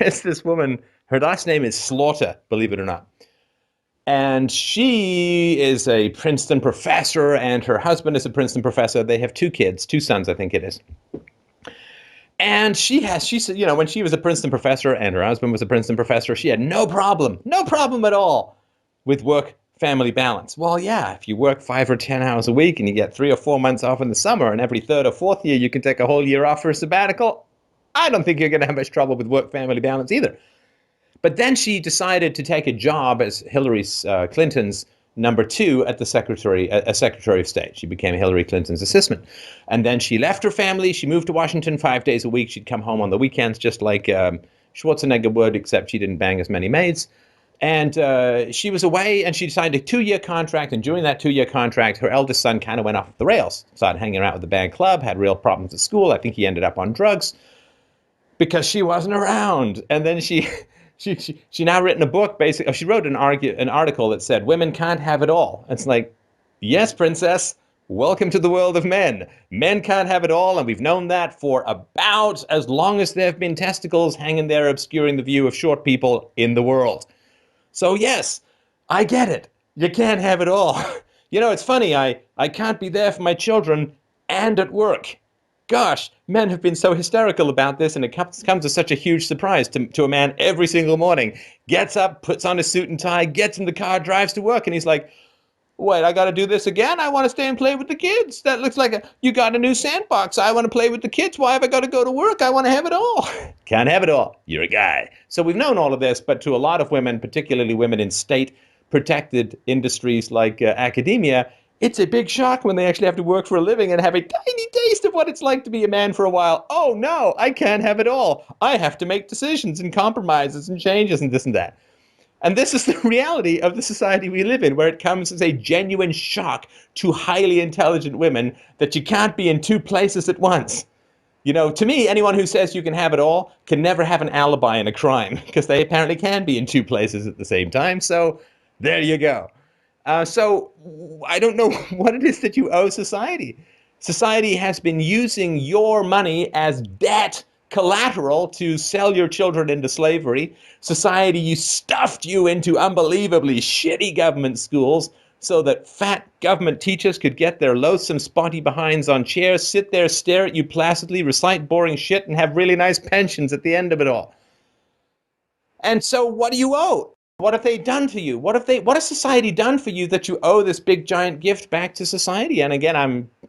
There's this woman, her last name is Slaughter, believe it or not. And she is a Princeton professor, and her husband is a Princeton professor. They have 2 kids, 2 sons, I think it is. And she said, you know, when she was a Princeton professor and her husband was a Princeton professor, she had no problem at all with work-family balance. Well, yeah, if you work 5 or 10 hours a week and you get 3 or 4 months off in the summer, and every 3rd or 4th year you can take a whole year off for a sabbatical, I don't think you're going to have much trouble with work-family balance either. But then she decided to take a job as Hillary Clinton's number 2 at the Secretary of State. She became Hillary Clinton's assistant. And then she left her family. She moved to Washington 5 days a week. She'd come home on the weekends, just like Schwarzenegger would, except she didn't bang as many maids. And she was away, and she signed a 2-year contract. And during that 2-year contract, her eldest son kind of went off the rails, started hanging out with the bad club, had real problems at school. I think he ended up on drugs because she wasn't around. And then she now written a book, basically. She wrote an article that said, women can't have it all. It's like, yes, princess, welcome to the world of men. Men can't have it all, and we've known that for about as long as there have been testicles hanging there obscuring the view of short people in the world. So yes, I get it. You can't have it all. You know, it's funny, I can't be there for my children and at work. Gosh, men have been so hysterical about this, and it comes as such a huge surprise to a man every single morning. Gets up, puts on a suit and tie, gets in the car, drives to work, and he's like, wait, I got to do this again? I want to stay and play with the kids. That looks like you got a new sandbox. I want to play with the kids. Why have I got to go to work? I want to have it all. Can't have it all. You're a guy. So we've known all of this, but to a lot of women, particularly women in state-protected industries like academia, it's a big shock when they actually have to work for a living and have a tiny taste of what it's like to be a man for a while. Oh, no, I can't have it all. I have to make decisions and compromises and changes and this and that. And this is the reality of the society we live in, where it comes as a genuine shock to highly intelligent women that you can't be in 2 places at once. You know, to me, anyone who says you can have it all can never have an alibi in a crime, because they apparently can be in 2 places at the same time. So there you go. So I don't know what it is that you owe society. Society has been using your money as debt collateral to sell your children into slavery. Society stuffed you into unbelievably shitty government schools so that fat government teachers could get their loathsome spotty behinds on chairs, sit there, stare at you placidly, recite boring shit, and have really nice pensions at the end of it all. And so what do you owe? What have they done to you? What has society done for you that you owe this big giant gift back to society? And again,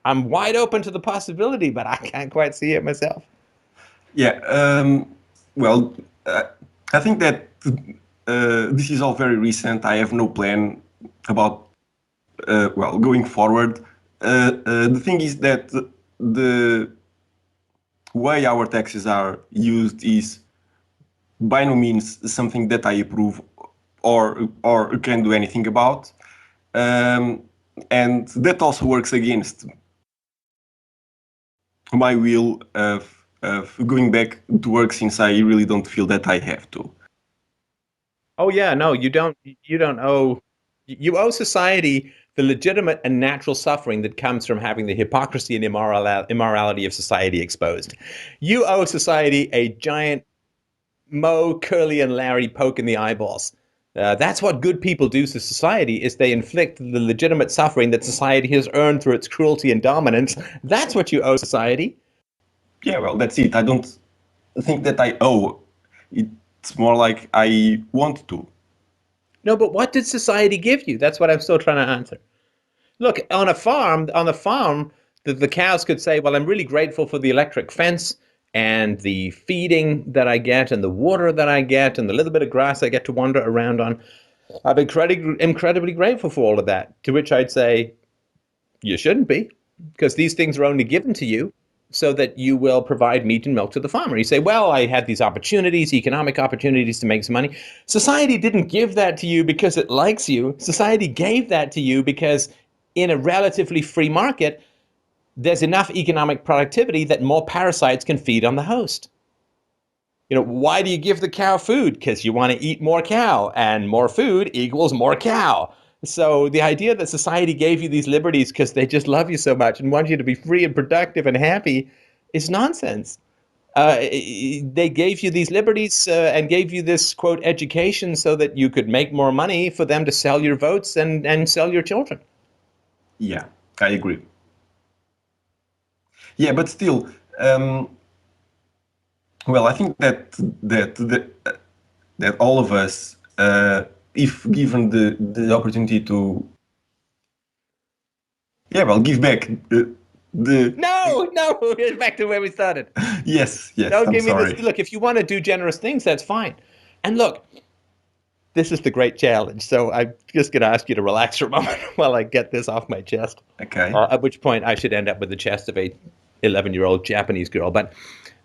I'm wide open to the possibility, but I can't quite see it myself. Yeah, well, I think that this is all very recent. I have no plan about, going forward. The thing is that the way our taxes are used is by no means something that I approve or can do anything about. And that also works against my will of going back to work, since I really don't feel that I have to. Oh yeah, no, you don't owe, you owe society the legitimate and natural suffering that comes from having the hypocrisy and immorality of society exposed. You owe society a giant Moe, Curly, and Larry poke in the eyeballs. That's what good people do to society, is they inflict the legitimate suffering that society has earned through its cruelty and dominance. That's what you owe society. Yeah, well, that's it. I don't think that I owe. It's more like I want to. No, but what did society give you? That's what I'm still trying to answer. Look, on the farm, the cows could say, well, I'm really grateful for the electric fence and the feeding that I get and the water that I get and the little bit of grass I get to wander around on. I'm incredibly grateful for all of that, to which I'd say, you shouldn't be, because these things are only given to you so that you will provide meat and milk to the farmer. You say, well, I had these opportunities, economic opportunities to make some money. Society didn't give that to you because it likes you. Society gave that to you because in a relatively free market, there's enough economic productivity that more parasites can feed on the host. You know, why do you give the cow food? Because you want to eat more cow, and more food equals more cow. So the idea that society gave you these liberties because they just love you so much and want you to be free and productive and happy is nonsense. They gave you these liberties and gave you this, quote, education so that you could make more money for them to sell your votes and sell your children. Yeah, I agree. Yeah, but still, well, I think that all of us, if given the opportunity to, yeah, well, give back the. No, it's back to where we started. Yes, Don't I'm give me sorry. this. Look, if you want to do generous things, that's fine. And look, this is the great challenge. So I'm just going to ask you to relax for a moment while I get this off my chest. Okay. At which point I should end up with the chest of a 11-year-old Japanese girl. But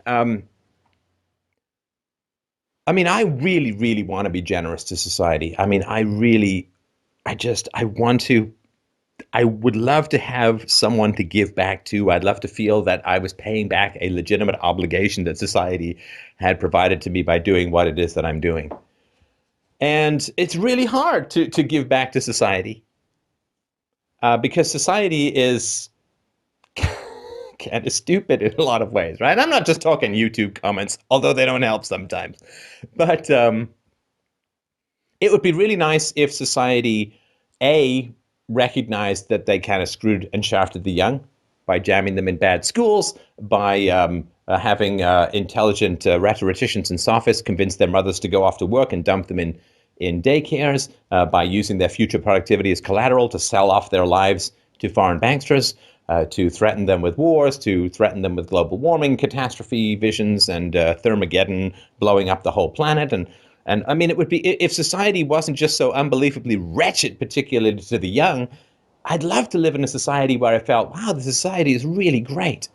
I mean, I really, really want to be generous to society. I mean, I want to. I would love to have someone to give back to. I'd love to feel that I was paying back a legitimate obligation that society had provided to me by doing what it is that I'm doing. And it's really hard to give back to society because society is kind of stupid in a lot of ways, right? I'm not just talking YouTube comments, although they don't help sometimes. But it would be really nice if society, A, recognized that they kind of screwed and shafted the young by jamming them in bad schools, by having intelligent rhetoricians and sophists convince their mothers to go off to work and dump them in daycares, by using their future productivity as collateral to sell off their lives to foreign banksters, to threaten them with wars, to threaten them with global warming catastrophe visions and Thermageddon blowing up the whole planet. And I mean, it would be, if society wasn't just so unbelievably wretched, particularly to the young, I'd love to live in a society where I felt, wow, the society is really great.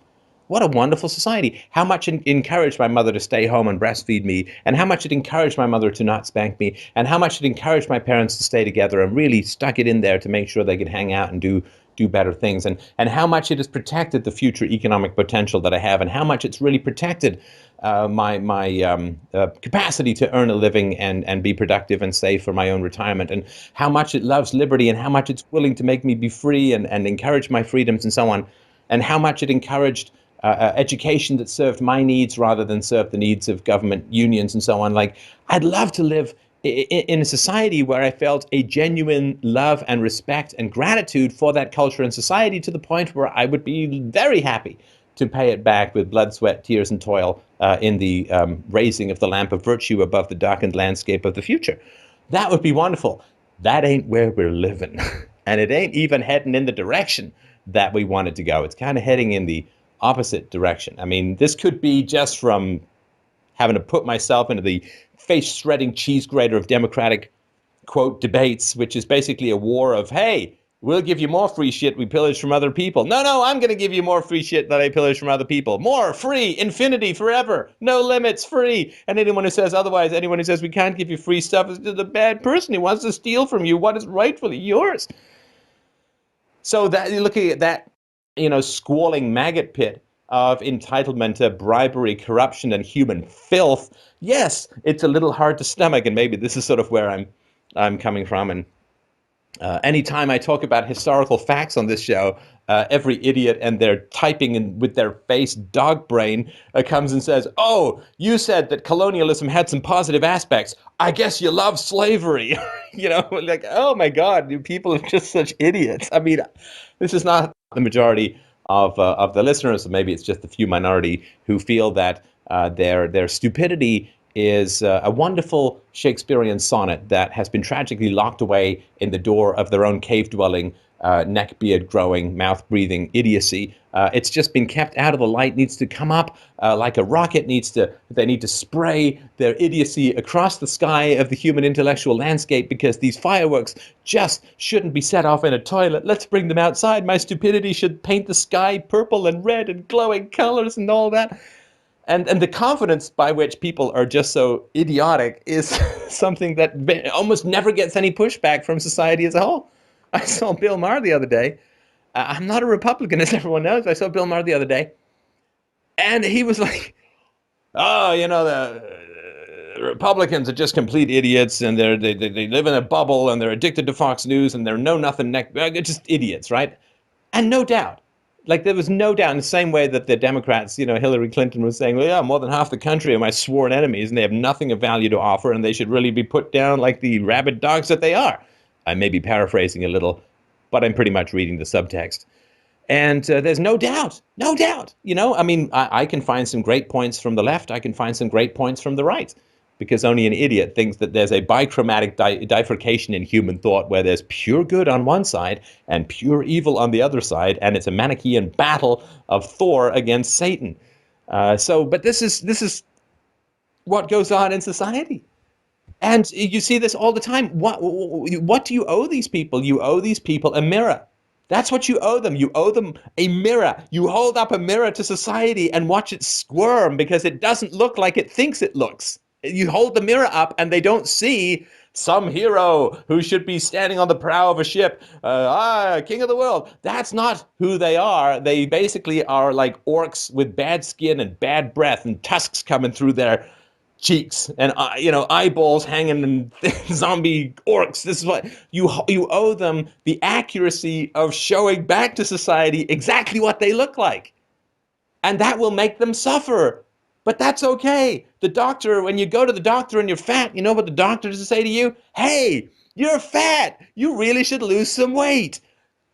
What a wonderful society. How much it encouraged my mother to stay home and breastfeed me, and how much it encouraged my mother to not spank me, and how much it encouraged my parents to stay together and really stuck it in there to make sure they could hang out and do better things, and how much it has protected the future economic potential that I have, and how much it's really protected my capacity to earn a living and be productive and save for my own retirement, and how much it loves liberty, and how much it's willing to make me be free and encourage my freedoms and so on, and how much it encouraged education that served my needs rather than served the needs of government unions and so on. Like, I'd love to live in a society where I felt a genuine love and respect and gratitude for that culture and society, to the point where I would be very happy to pay it back with blood, sweat, tears, and toil in the raising of the lamp of virtue above the darkened landscape of the future. That would be wonderful. That ain't where we're living. And it ain't even heading in the direction that we want it to go. It's kind of heading in the opposite direction. I mean, this could be just from having to put myself into the face-shredding cheese grater of democratic, quote, debates, which is basically a war of, hey, we'll give you more free shit we pillage from other people. No, I'm going to give you more free shit that I pillage from other people. More, free, infinity, forever, no limits, free. And anyone who says otherwise, anyone who says we can't give you free stuff is just a bad person who wants to steal from you what is rightfully yours. So that you're looking at that, squalling maggot pit of entitlement, bribery, corruption, and human filth. Yes, it's a little hard to stomach, and maybe this is sort of where I'm coming from. And anytime I talk about historical facts on this show, every idiot and their typing in with their face dog brain comes and says, "Oh, you said that colonialism had some positive aspects. I guess you love slavery." Like, oh my God, people are just such idiots. I mean, this is not the majority of the listeners, or maybe it's just a few minority who feel that their stupidity is a wonderful Shakespearean sonnet that has been tragically locked away in the door of their own cave-dwelling, neck-beard-growing, mouth-breathing idiocy. It's just been kept out of the light, needs to come up like a rocket. They need to spray their idiocy across the sky of the human intellectual landscape, because these fireworks just shouldn't be set off in a toilet. Let's bring them outside. My stupidity should paint the sky purple and red and glowing colors and all that. And the confidence by which people are just so idiotic is something that almost never gets any pushback from society as a whole. I saw Bill Maher the other day. I'm not a Republican, as everyone knows. I saw Bill Maher the other day. And he was like, oh, the Republicans are just complete idiots, and they live in a bubble, and they're addicted to Fox News, and they're know-nothing, just idiots, right? And no doubt, Like, there was no doubt, in the same way that the Democrats, Hillary Clinton was saying, well, yeah, more than half the country are my sworn enemies and they have nothing of value to offer and they should really be put down like the rabid dogs that they are. I may be paraphrasing a little, but I'm pretty much reading the subtext. And there's no doubt. I can find some great points from the left. I can find some great points from the right. Because only an idiot thinks that there's a bichromatic bifurcation in human thought where there's pure good on one side and pure evil on the other side, and it's a Manichaean battle of Thor against Satan. But this is what goes on in society. And you see this all the time. What do you owe these people? You owe these people a mirror. That's what you owe them. You owe them a mirror. You hold up a mirror to society and watch it squirm because it doesn't look like it thinks it looks. You hold the mirror up and they don't see some hero who should be standing on the prow of a ship, king of the world. That's not who they are. They basically are like orcs with bad skin and bad breath and tusks coming through their cheeks and eyeballs hanging and zombie orcs. This is what you owe them, the accuracy of showing back to society exactly what they look like. And that will make them suffer. But that's okay. The doctor, when you go to the doctor and you're fat, you know what the doctor does say to you? Hey, you're fat. You really should lose some weight.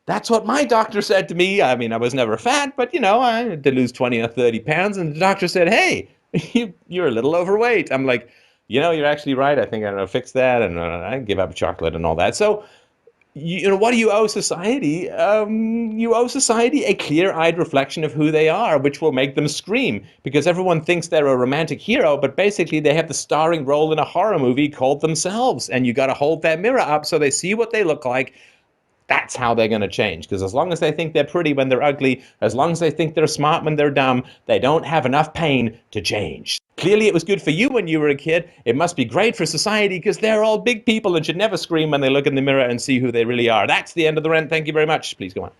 That's what my doctor said to me. I mean, I was never fat, but, I had to lose 20 or 30 pounds. And the doctor said, hey, you're a little overweight. I'm like, you're actually right. I think I'm going to fix that. And I give up chocolate and all that. So, what do you owe society? You owe society a clear-eyed reflection of who they are, which will make them scream, because everyone thinks they're a romantic hero, but basically they have the starring role in a horror movie called themselves, and you got to hold that mirror up so they see what they look like. That's how they're going to change, because as long as they think they're pretty when they're ugly, as long as they think they're smart when they're dumb, they don't have enough pain to change. Clearly, it was good for you when you were a kid. It must be great for society because they're all big people and should never scream when they look in the mirror and see who they really are. That's the end of the rant. Thank you very much. Please go on.